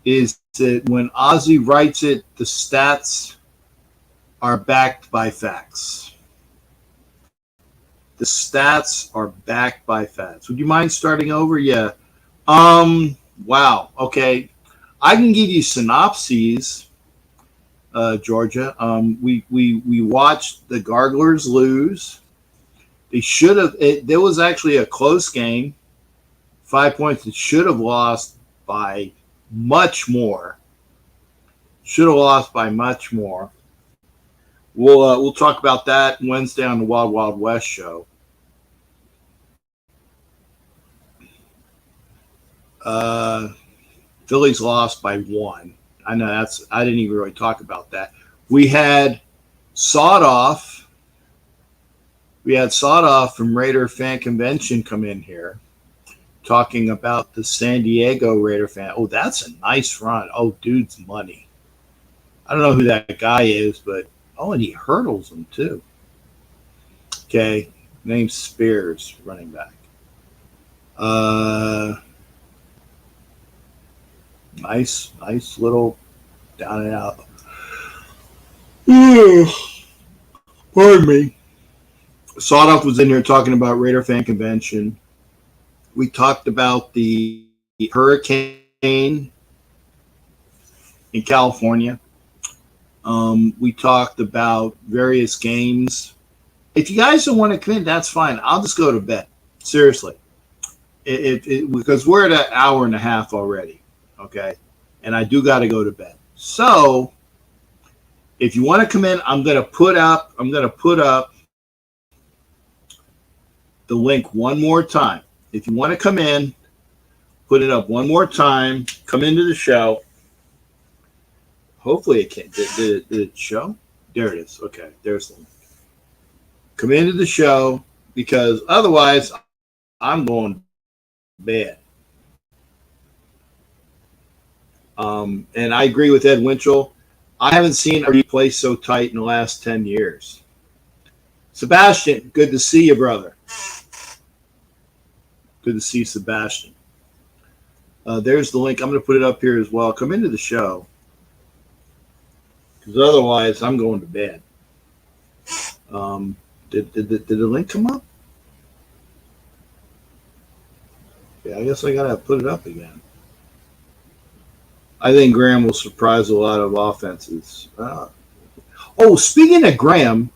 is that when Ozzy writes it, the stats are backed by facts. The stats are backed by facts. Would you mind starting over? Yeah. Wow. Okay. I can give you synopses, Georgia. We watched the Garglers lose. They should have. There was actually a close game. 5 points. It should have lost by much more. Should have lost by much more. We'll talk about that Wednesday on the Wild Wild West show. Phillies lost by 1. I know I didn't even really talk about that. We had Sawed Off from Raider Fan Convention come in here talking about the San Diego Raider fan. Oh, that's a nice run. Oh, dude's money. I don't know who that guy is, but and he hurdles them too. Okay, name's Spears, running back. Nice little down and out. Pardon me. Sawed-Off was in here talking about Raider Fan Convention. We talked about the hurricane in California. We talked about various games. If you guys don't want to come in, that's fine. I'll just go to bed. Seriously. Because we're at an hour and a half already. Okay. And I do got to go to bed. So if you want to come in, I'm going to put up the link one more time. If you want to come in, put it up one more time. Come into the show. Hopefully it can. Did it show? There it is. Okay, there's the link. Come into the show because otherwise I'm going to bed. And I agree with Ed Winchell. I haven't seen a replay so tight in the last 10 years. Sebastian, good to see you, brother. Good to see Sebastian. There's the link. I'm going to put it up here as well. Come into the show. Because otherwise, I'm going to bed. Did the link come up? Yeah, I guess I got to put it up again. I think Graham will surprise a lot of offenses. Speaking of Graham,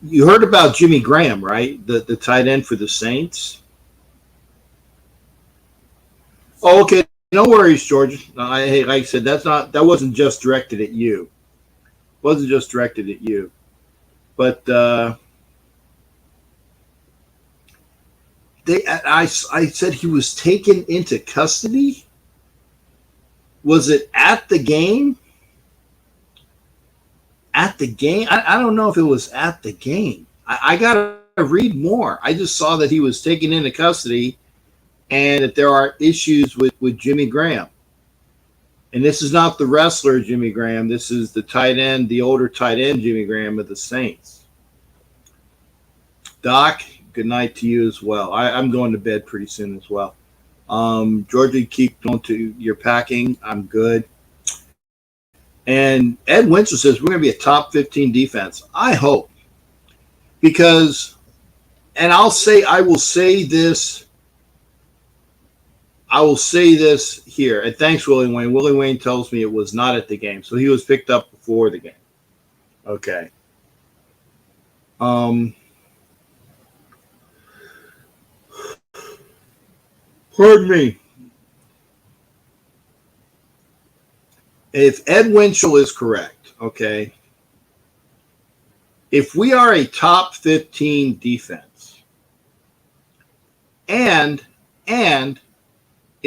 you heard about Jimmy Graham, right? The tight end for the Saints. Oh, okay. No worries, George. Like I said, that wasn't just directed at you. But I said he was taken into custody. Was it at the game? At the game? I don't know if it was at the game. I got to read more. I just saw that he was taken into custody and that there are issues with Jimmy Graham. And this is not the wrestler Jimmy Graham. This is the tight end, the older tight end Jimmy Graham of the Saints. Doc, good night to you as well. I'm going to bed pretty soon as well. Georgia, keep going to your packing. I'm good. And Ed Winchell says we're going to be a top 15 defense. I hope. Because, and I will say this here. And thanks, Willie Wayne. Willie Wayne tells me it was not at the game. So he was picked up before the game. Okay. Pardon me. If Ed Winchell is correct, okay, if we are a top 15 defense and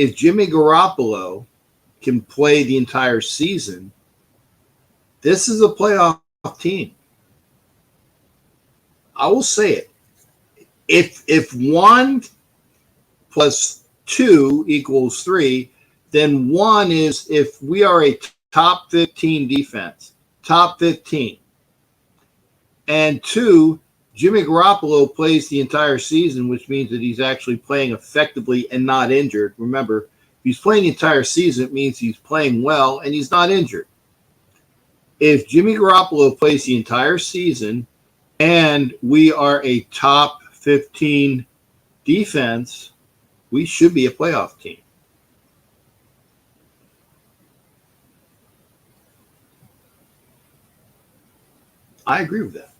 if Jimmy Garoppolo can play the entire season, this is a playoff team. I will say it. If 1 plus 2 equals 3, then 1 is if we are a top 15 defense, top 15. And 2, Jimmy Garoppolo plays the entire season, which means that he's actually playing effectively and not injured. Remember, if he's playing the entire season, it means he's playing well and he's not injured. If Jimmy Garoppolo plays the entire season and we are a top 15 defense, we should be a playoff team. I agree with that.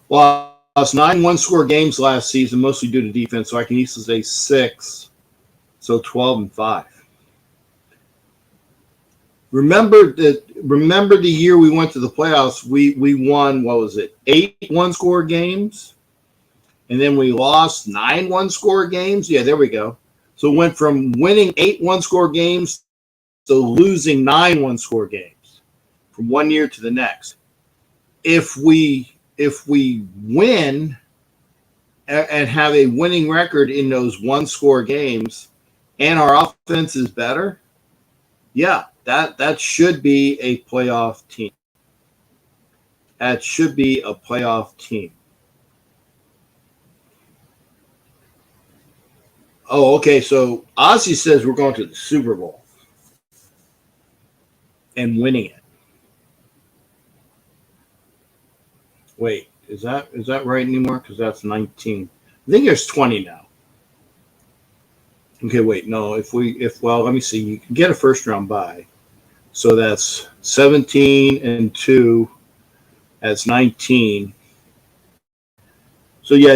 Well, I was 9 one-score games last season, mostly due to defense, so I can easily say 6, so 12-5. Remember the year we went to the playoffs, we won, what was it, 8 one-score games? And then we lost 9 one-score games? Yeah, there we go. So it went from winning 8 one-score games to losing 9 one-score games from one year to the next. If we win and have a winning record in those one-score games and our offense is better, yeah, that should be a playoff team. That should be a playoff team. Oh, okay. So Ozzy says we're going to the Super Bowl and winning it. Wait, is that right anymore? Because that's 19. I think there's 20 now. Okay, wait, no. Well, let me see. You can get a first round bye, so that's 17 and 2. That's 19. So yeah,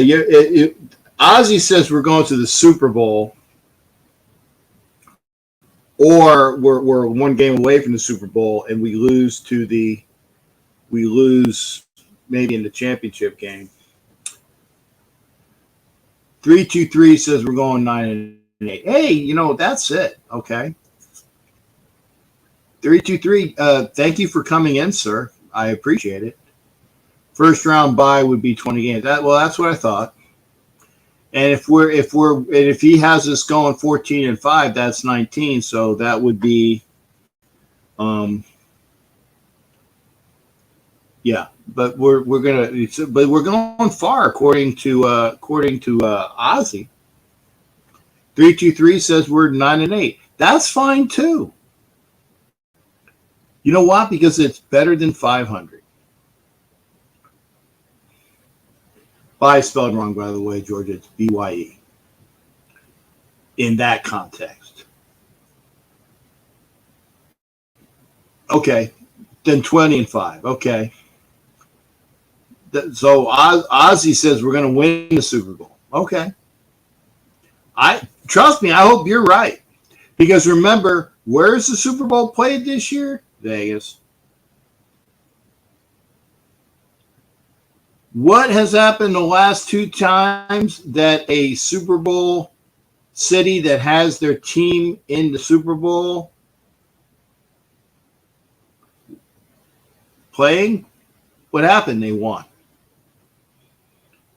Ozzy says we're going to the Super Bowl, or we're one game away from the Super Bowl, and we lose maybe in the championship game. 323 says we're going 9-8. Hey, that's it. Okay. 323. Thank you for coming in, sir. I appreciate it. First round bye would be 20 games. That's what I thought. And if he has us going 14-5, that's 19. So that would be, yeah. But we're going far according to Ozzy. 323 says we're 9-8. That's fine too. You know what? Because it's better than 500. Bye spelled wrong, by the way, Georgia. It's BYE. In that context. Okay. Then 20-5. Okay. So Ozzy says we're going to win the Super Bowl. Okay. Trust me, I hope you're right. Because remember, where's the Super Bowl played this year? Vegas. What has happened the last 2 times that a Super Bowl city that has their team in the Super Bowl playing? What happened? They won.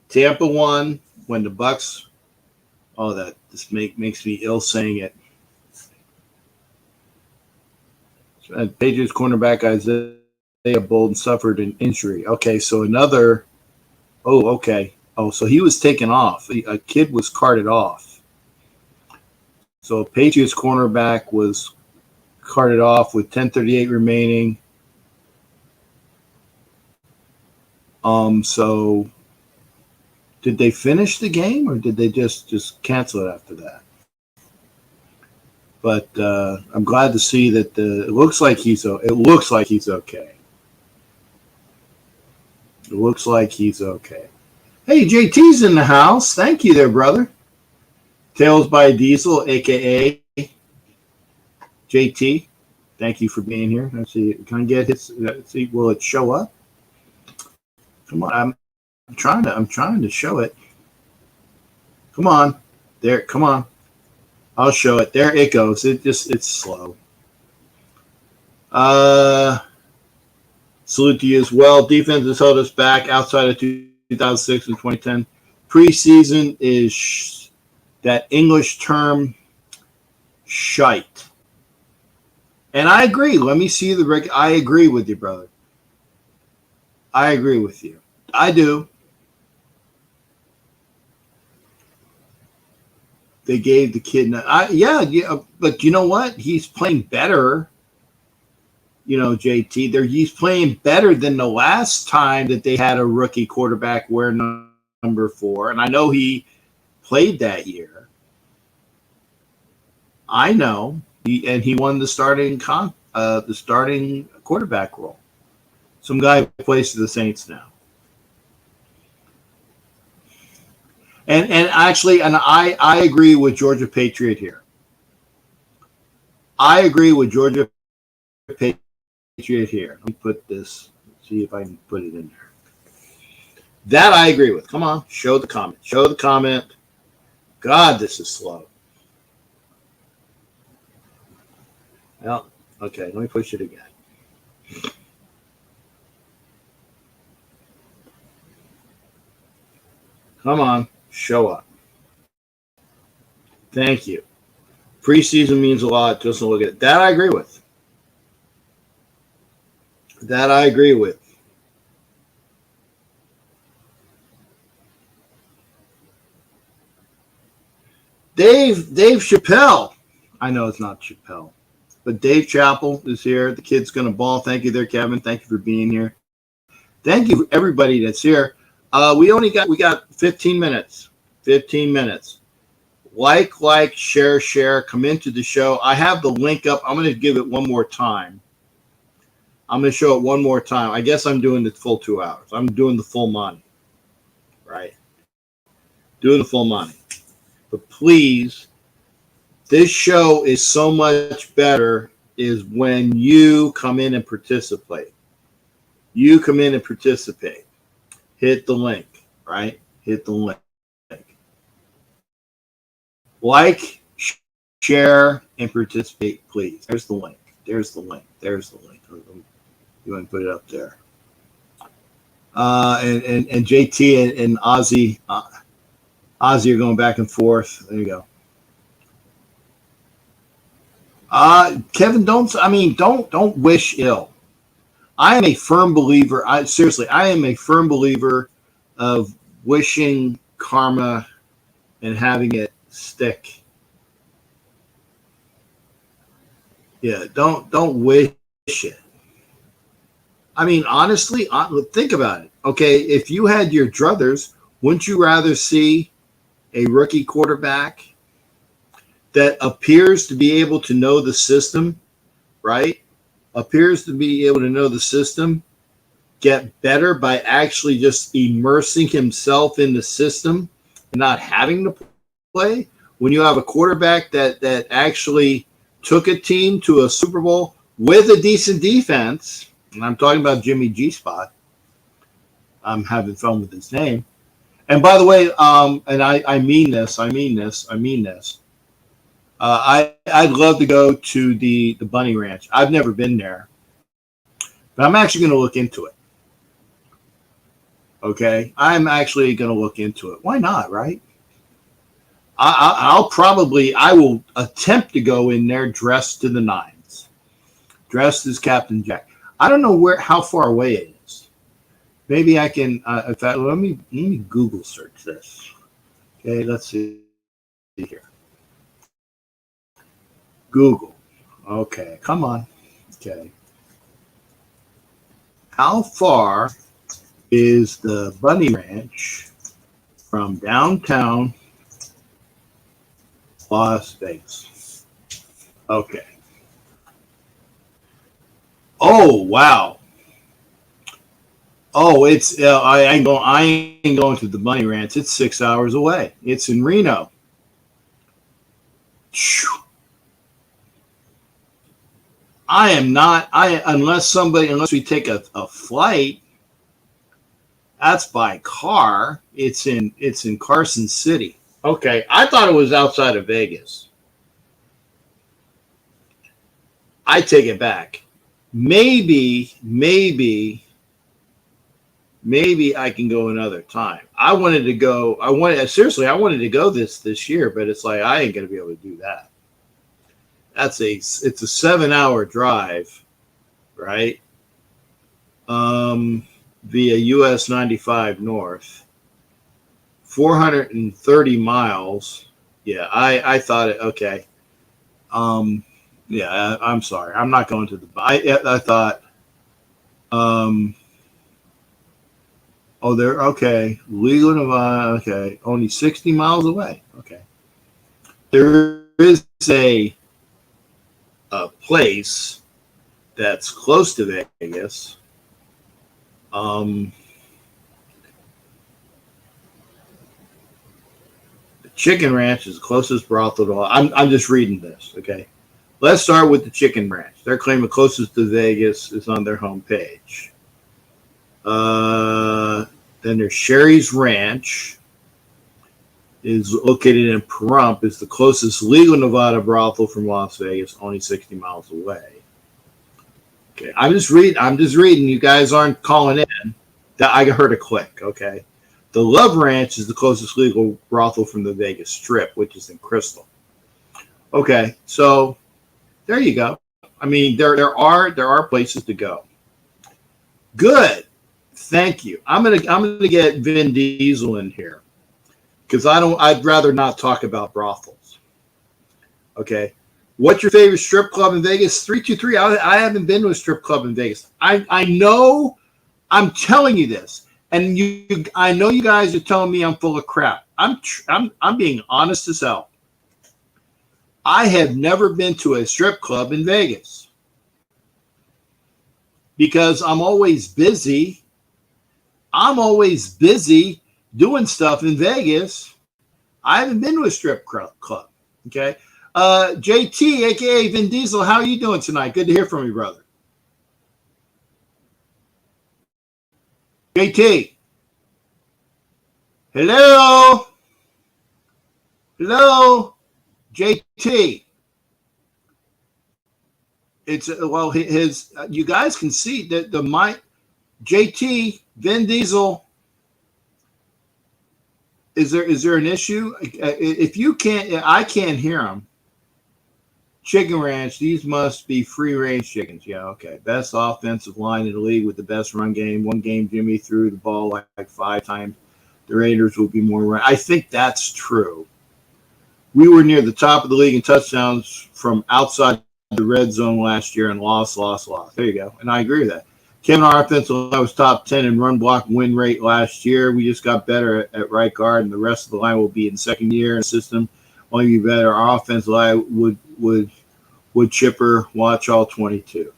Tampa won when the Bucks. Oh, this makes me ill saying it. Patriots cornerback Isaiah Bolden suffered an injury. Okay, so another. Oh, okay. Oh, so he was taken off. A kid was carted off. So a Patriots cornerback was carted off with 10:38 remaining. So did they finish the game or did they just cancel it after that? But I'm glad to see that it looks like he's okay. It looks like he's okay. Hey, JT's in the house. Thank you there, brother. Tales by Diesel, a.k.a. JT. Thank you for being here. Let's see. Can I get his? Let's see. Will it show up? Come on. I'm trying to show it. Come on. There. Come on. I'll show it. There it goes. It's slow. Salute to you as well. Defense has held us back outside of 2006 and 2010. Preseason is that English term shite. And I agree. Let me see the I agree with you, brother. I agree with you. I do. They gave the kid. Yeah. But you know what? He's playing better. JT, he's playing better than the last time that they had a rookie quarterback wear number 4. And I know he played that year. I know. He won the starting quarterback role. Some guy who plays for the Saints now. And actually, I agree with Georgia Patriot here. I agree with Georgia Patriot here. Let me put this, see if I can put it in there. That I agree with. Come on, show the comment. Show the comment. God, this is slow. Well, okay, let me push it again. Come on, show up. Thank you. Preseason means a lot. Just look at it. That I agree with. That I agree with. Dave Chappelle. I know it's not Chappelle, but Dave Chappell is here. The kid's going to ball. Thank you there, Kevin. Thank you for being here. Thank you, everybody that's here. We got 15 minutes. 15 minutes. Like, share. Come into the show. I have the link up. I'm going to give it one more time. I'm going to show it one more time. I guess I'm doing the full 2 hours. I'm doing the full money. Right. Doing the full money. But please, this show is so much better is when you come in and participate. You come in and participate. Hit the link, right? Hit the link. Like, share, and participate, please. There's the link. There's the link. There's the link. You want to put it up there. And JT and Ozzy are going back and forth. There you go. Kevin, don't wish ill. I am a firm believer. I am a firm believer of wishing karma and having it stick. Yeah, don't wish it. I mean, honestly, think about it. Okay, if you had your druthers, wouldn't you rather see a rookie quarterback that appears to be able to know the system, right? Appears to be able to know the system, get better by actually just immersing himself in the system and not having to play? When you have a quarterback that actually took a team to a Super Bowl with a decent defense, and I'm talking about Jimmy G Spot. I'm having fun with his name. And by the way, and I mean this. I'd love to go to the Bunny Ranch. I've never been there, but I'm actually going to look into it. Okay, I'm actually going to look into it. Why not, right? I will attempt to go in there dressed to the nines, dressed as Captain Jack. I don't know how far away it is. Maybe I can. In fact, let me Google search this. Okay, let's see here. Google. Okay, come on. Okay. How far is the Bunny Ranch from downtown Las Vegas? Okay. Oh, wow. Oh, it's I ain't going to the Bunny Ranch. It's 6 hours away. It's in Reno. I am not. Unless we take a flight. That's by car. It's in Carson City. Okay, I thought it was outside of Vegas. I take it back. Maybe I can go another time. I wanted to go. I wanted to go this year, but it's like I ain't gonna be able to do that. It's a 7 hour drive, right? Via US 95 North, 430 miles. Yeah, I thought it okay. Yeah, I'm sorry. I'm not going to the. I thought. Oh, they're okay. Legal Nevada. Okay, only 60 miles away. Okay, there is a place that's close to Vegas. The Chicken Ranch is the closest brothel to. I'm just reading this. Okay, let's start with the Chicken Ranch. Their claim the closest to Vegas is on their homepage. Then there's Sherry's Ranch, is located in Pahrump, is the closest legal Nevada brothel from Las Vegas, only 60 miles away. Okay, I'm just reading. You guys aren't calling in. That I heard a click. Okay, the Love Ranch is the closest legal brothel from the Vegas Strip, which is in Crystal. Okay, so there you go. I mean, there are places to go. Good. Thank you. I'm gonna get Vin Diesel in here because I'd rather not talk about brothels. Okay. What's your favorite strip club in Vegas? 323. I haven't been to a strip club in Vegas. I know. I'm telling you this, and I know you guys are telling me I'm full of crap. I'm being honest as hell. I have never been to a strip club in Vegas because I'm always busy. I'm always busy doing stuff in Vegas. I haven't been to a strip club. Okay. JT, aka Vin Diesel, how are you doing tonight? Good to hear from you, brother. JT. Hello. Hello. JT. It's well, his you guys can see that the mic. JT, Vin Diesel. Is there an issue? If you can't, I can't hear him. Chicken Ranch, these must be free range chickens. Yeah, okay. Best offensive line in the league with the best run game. One game, Jimmy threw the ball like 5 times. The Raiders will be more run. I think that's true. We were near the top of the league in touchdowns from outside the red zone last year and lost. There you go. And I agree with that. Kevin, our offensive line was top 10 in run block win rate last year. We just got better at right guard, and the rest of the line will be in second year in the system. Only be better. Our offensive line would chipper watch all 22.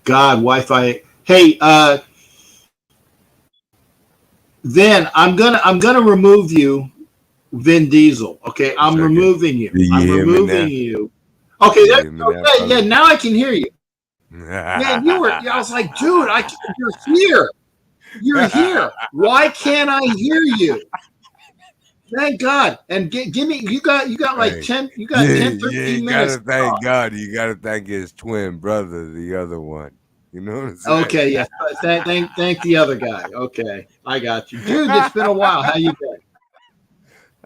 God, Wi-Fi. Hey, Vin, I'm gonna remove you, Vin Diesel. Okay, I'm removing you. I'm removing you. Okay, yeah. Now I can hear you. Man, I was like, dude, you're here. You're here. Why can't I hear you? Thank God. And give me, you got like 10, 13 minutes.
You gotta thank God. You gotta thank his twin brother, the other one. You know what I'm saying?
Okay, yeah. Thank the other guy. Okay, I got you. Dude, it's been a while. How you been?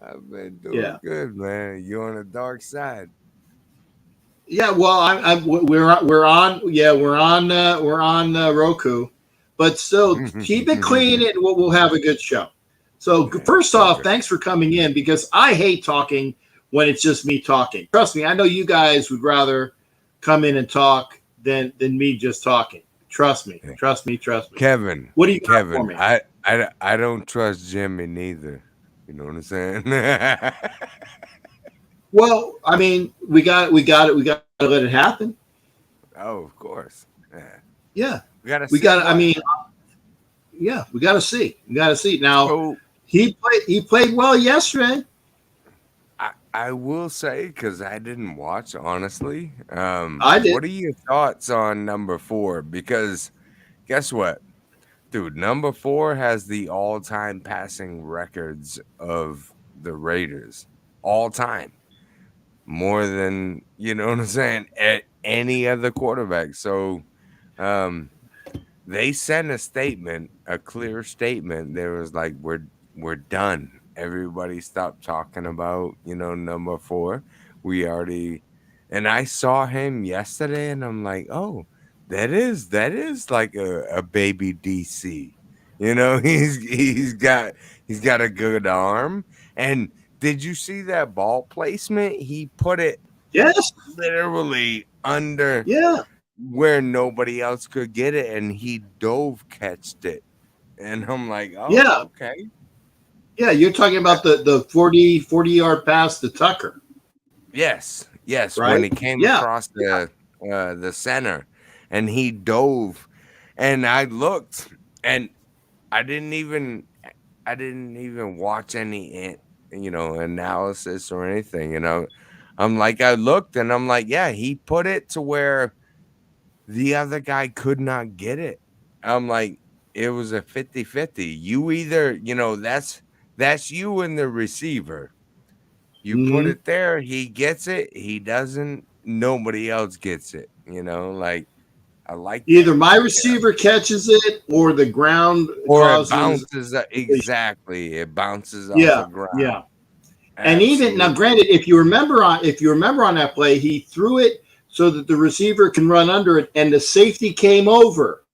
I've been doing good, man. You're on the dark side.
Yeah, well, we're on Roku, but still keep it clean and we'll have a good show. So first off, thanks for coming in because I hate talking when it's just me talking. Trust me, I know you guys would rather come in and talk than me just talking. Trust me.
Kevin,
what do you got for me?
I don't trust Jimmy neither. You know what I'm saying?
Well, I mean, we got to let it happen.
Oh, of course.
Yeah.
We got to
see. We got to see. Now, he played well yesterday.
I will say, because I didn't watch, honestly.
I did.
What are your thoughts on number 4? Because guess what? Dude, number 4 has the all-time passing records of the Raiders. All time. More than, you know what I'm saying? any other quarterback. So they sent a statement, a clear statement. There was like, we're done. Everybody stop talking about, number 4. We already, and I saw him yesterday and I'm like, oh, that is like a baby DC. He's got a good arm. And did you see that ball placement? He put it
Yes.
literally under
Yeah.
where nobody else could get it, and he dove catched it. And I'm like, oh,
Yeah.
okay.
Yeah. You're talking about the 40-yard pass to Tucker,
Yes. When
right?
he came
Yeah.
across the center, and he dove, and I looked, and I didn't even I didn't even watch any analysis or anything. I'm like, I looked, and I'm like, yeah, he put it to where the other guy could not get it. I'm like, it was a 50-50. You either, that's you and the receiver. You put
Hmm.
it there, he gets it, he doesn't, nobody else gets it. Like, I like
Either
that.
my receiver catches it or the ground
Or it
causes
bounces
completion.
exactly. It bounces off the
Yeah.
ground.
Yeah. And even now,
Absolutely.
granted, if you remember on that play, he threw it so that the receiver can run under it, and the safety came over.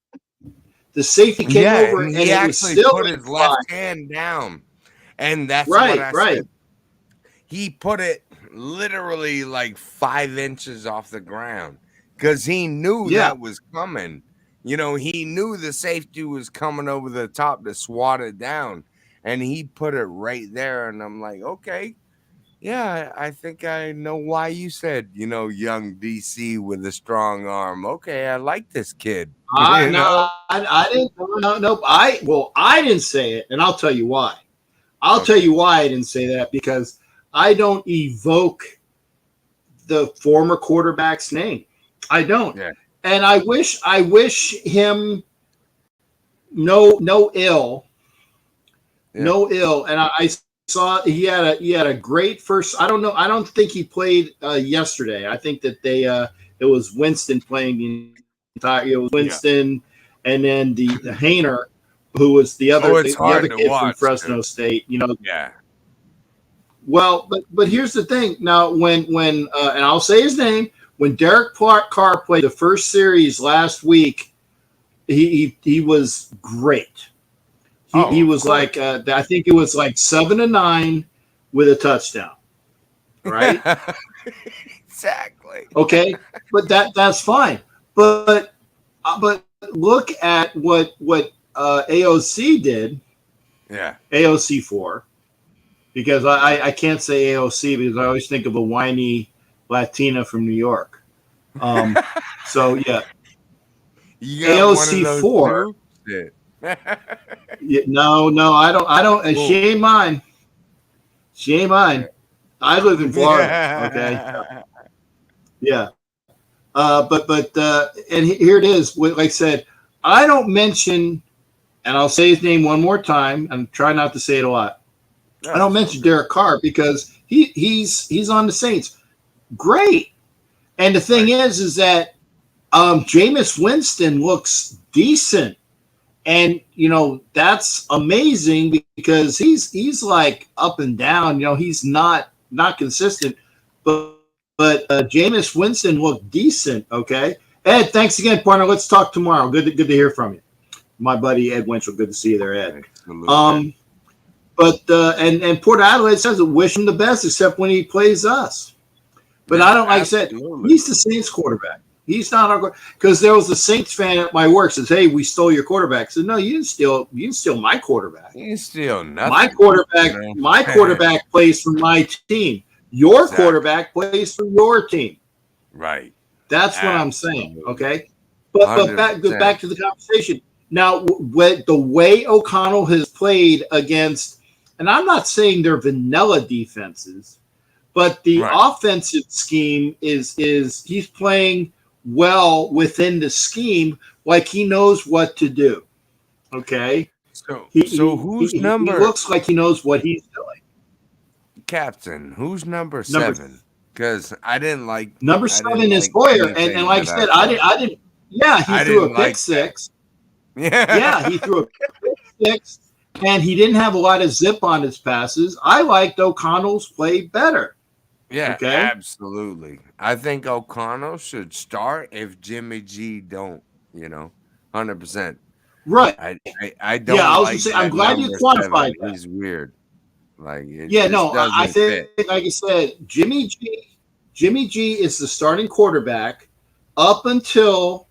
The safety came
Yeah,
over,
and
and
he
it was
actually
still
put
in
his left
fly.
hand down. And that's what
Right.
I
Right.
said. He put it literally like 5 inches off the ground because he knew
Yeah.
that was coming. He knew the safety was coming over the top to swat it down, and he put it right there. And I'm like, okay, yeah, I think I know why you said, young DC with a strong arm. Okay, I like this kid.
No, I didn't. No. I didn't say it, and I'll tell you why. I'll tell
Okay,
you why I didn't say that, because I don't evoke the former quarterback's name. I don't,
yeah,
and I wish him no ill,
yeah.
no ill. And I saw he had a great first. I don't know. I don't think he played yesterday. I think that it was Winston playing the entire. It was
Yeah.
Winston, and then the Hayner, who was the
Oh,
other
it's
the other
hard to
kid from
watch,
Fresno
dude.
State.
Yeah.
Well, but here's the thing. Now, when and I'll say his name, when Derek Carr played the first series last week, he was great. He
Oh, of
was
course.
like I think it was like 7-9 with a touchdown, right?
Exactly.
Okay, but that's fine. But look at what AOC did,
Yeah.
AOC for, because I can't say AOC because I always think of a whiny Latina from New York. Um, so yeah,
You got one of
AOC
those
4.
too? Shit.
Yeah, no, I don't.
Cool.
She ain't mine. She ain't
Yeah.
mine. I live in Florida. Okay, yeah. And here it is. Like I said, I don't mention, and I'll say his name one more time, and try not to say it a lot. I
No,
don't
it's all
mention
good.
Derek Carr because he's on the Saints. Great. And the thing
Right.
is that Jameis Winston looks decent, and that's amazing because he's like up and down. He's not consistent, but Jameis Winston looked decent. Okay, Ed, thanks again, partner. Let's talk tomorrow. Good to hear from you, my buddy Ed Winchell. Good to see you there, Ed.
Right. Salute, man.
Um, but and Port Adelaide says wish him the best, except when he plays us. But I
Yeah,
don't, like I said,
absolutely.
he's the Saints quarterback. He's not our, because there was a Saints fan at my work says, "Hey, we stole your quarterback." I said, "No, you didn't steal. You didn't steal my quarterback.
You ain't steal
My
nothing.
quarterback, my quarterback plays for my team. Your
Exactly.
quarterback plays for your team."
Right.
That's what I'm saying.
Absolutely.
Okay, but back
100%.
to the conversation. Now, the way O'Connell has played against, and I'm not saying they're vanilla defenses, but the
Right.
offensive scheme is he's playing well within the scheme, like he knows what to do. Okay,
So who's
he
number
looks like he knows what he's doing.
captain? Who's number
Number
7? because I didn't like
Number
I
7
didn't
is
like
Hoyer, and
anything
like I
that
said,
I
I
saw.
didn't. I didn't. Yeah, he
I
threw a
didn't
pick
like that.
six. Yeah,
Yeah.
he threw a pick six, and he didn't have a lot of zip on his passes. I liked O'Connell's play better.
Yeah,
Okay,
absolutely. I think O'Connell should start if Jimmy G don't, 100%.
right.
I
Yeah,
don't
I was gonna
like
say, I'm
that
glad you
number
quantified
7.
that.
He's weird. Like it
Yeah,
just
no, I
doesn't
think,
fit.
like I said, Jimmy G is the starting quarterback up until,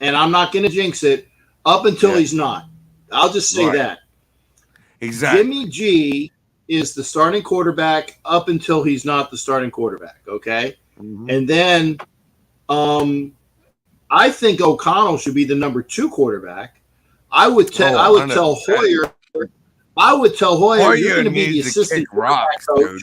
and I'm not going to jinx it, up until
Yeah,
he's not. I'll just say
right.
that. Jimmy
Exactly.
G is the starting quarterback up until he's not the starting quarterback. Okay,
Hmm.
and then I think O'Connell should be the number 2 quarterback.
Oh,
I would tell
100%.
Hoyer. I would tell Hoyer, you're
Hoyer
going to be the
needs to kick
assistant quarterback
rocks,
coach.
dude.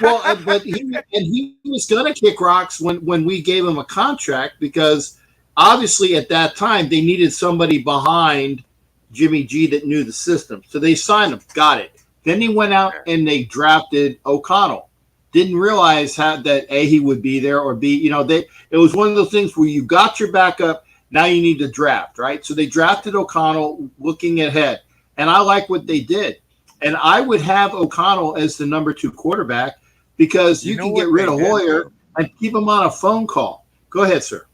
Well, but he was going to kick rocks when we gave him a contract, because obviously at that time they needed somebody behind Jimmy G that knew the system. So they signed him. Got it. Then he went out and they drafted O'Connell. Didn't realize that A, he would be there, or B, it was one of those things where you got your backup. Now you need to draft, right? So they drafted O'Connell looking ahead. And I like what they did. And I would have O'Connell as the number 2 quarterback, because
You
you
know
can get
what
rid
they
of
did
Hoyer
though?
and keep him on a phone call. Go ahead, sir.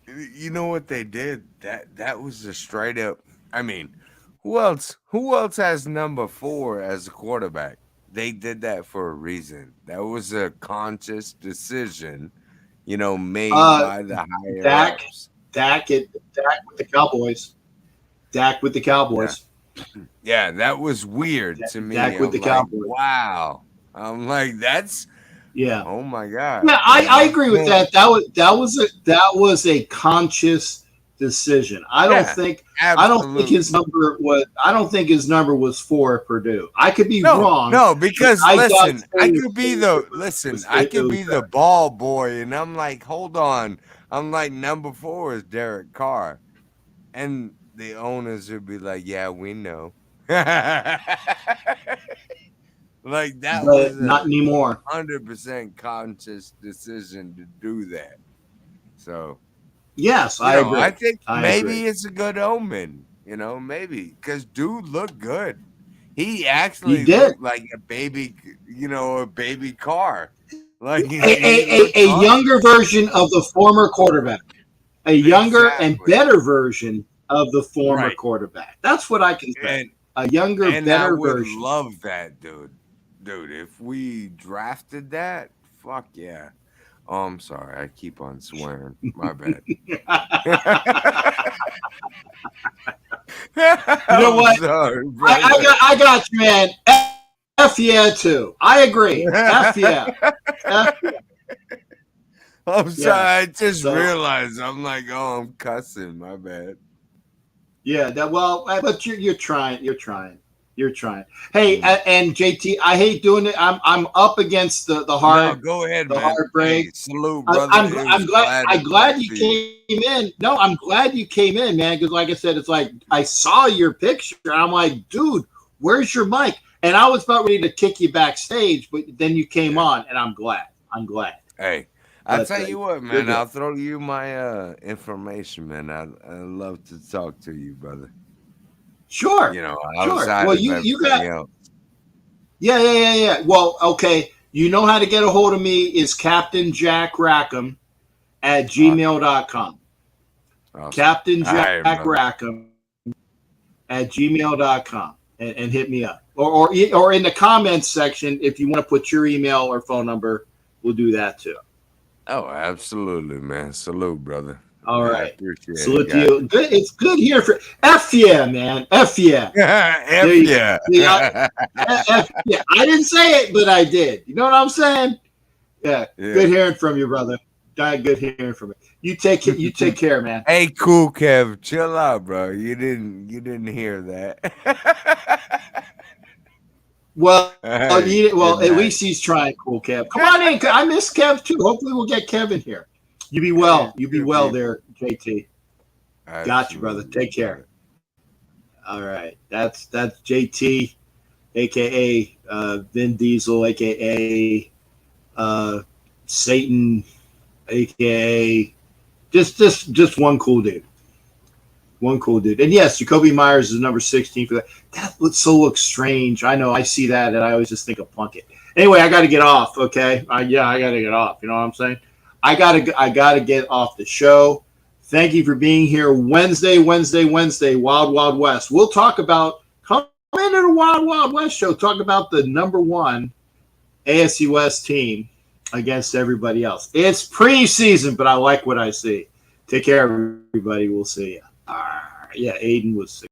You know what they did? That was a straight up. I mean, who else has number 4 as a quarterback? They did that for a reason. That was a conscious decision, made
Uh,
by the higher
Dak,
ups.
Dak with the Cowboys. Dak with the
Yeah.
Cowboys.
Yeah, that was weird to me.
Dak with the
I'm like,
Cowboys.
wow. I'm like, that's
Yeah.
oh my God,
Yeah, I agree with
Boom.
that. That was a conscious decision.
Yeah,
I don't think his
absolutely.
number was 4 at Purdue. I could be
No,
wrong,
no,
but
because
I doubt
listen, I could be the I
it
could
was
be the ball boy, and I'm like, hold on. I'm like, number 4 is Derek Carr. And the owners would be like, yeah, we know. Like that was
but not
a
anymore.
100% conscious decision to do that. So,
Yes, I
I
agree.
think
I agree.
maybe it's a good omen, maybe because dude looked good. He
He
actually
did.
looked like a baby, a baby car. Like
A,
he looked
a younger
awesome.
version of the former quarterback. A younger and
Exactly.
better version of the former
Right.
quarterback. That's what I can say.
And
A younger,
and I
better
would
version.
love that, dude. Dude, if we drafted that, fuck yeah. Oh, I'm sorry. I keep on swearing. My bad.
You know
I'm
what?
sorry, brother.
I got you, man. F yeah, too. I agree. F yeah. F
I'm sorry.
yeah.
I just
So
realized I'm like, oh, I'm cussing. My bad.
yeah, but you're trying. You're trying. You're trying. Hey,
Mm.
and JT, I hate doing it. I'm up against
No, go ahead,
the
man.
hard break.
Hey, salute, brother. It was glad to
I'm
talk
glad you
to you.
came in. No, I'm glad you came in, man. Because like I said, it's like I saw your picture. And I'm like, dude, where's your mic? And I was about ready to kick you backstage, but then you came
Yeah.
on, and I'm glad. I'm glad.
Hey, I'll
But
tell you what,
you're
man.
good.
I'll throw you my information, man. I'd love to talk to you, brother.
Sure, sure.
Outside
Well,
of
you
everything
got
else.
yeah. Well, okay. You know how to get a hold of me is Captain Jack Rackham at
Awesome.
gmail.com.
Awesome.
Captain
All
Jack
right, brother.
Rackham at gmail.com, and hit me up. Or in the comments section, if you want to put your email or phone number, we'll do that too.
Oh, absolutely, man. Salute, brother.
All
I
right.
appreciate it,
Salute to
guys.
you. Good. It's good here for F yeah, man. F yeah. There
F
you go.
yeah.
See, F yeah. I didn't say it, but I did. You know what I'm saying? Yeah.
Yeah.
Good hearing from you, brother. Good hearing from you. You take care, man.
Hey, cool Kev, chill out, bro. You didn't hear that.
Well,
All right, good
at
night.
least he's trying. Cool, Kev. Come on in. I miss Kev too. Hopefully, we'll get Kevin here. You be
Hey,
well.
it's
You be
good
well
people.
there, JT. Got you, brother.
Absolutely,
Take care.
brother.
All right. That's JT, aka Vin Diesel, aka Satan, aka just one cool dude. One cool dude. And yes, Jacoby Myers is number 16 for that. That looks strange. I know. I see that, and I always just think of Plunkett. Anyway, I got to get off. Okay. I got to get off. You know what I'm saying? I gotta get off the show. Thank you for being here. Wednesday, Wild Wild West. We'll talk about come into the Wild Wild West show. Talk about the number 1 AFC West team against everybody else. It's preseason, but I like what I see. Take care, everybody. We'll see you. Yeah, Aiden was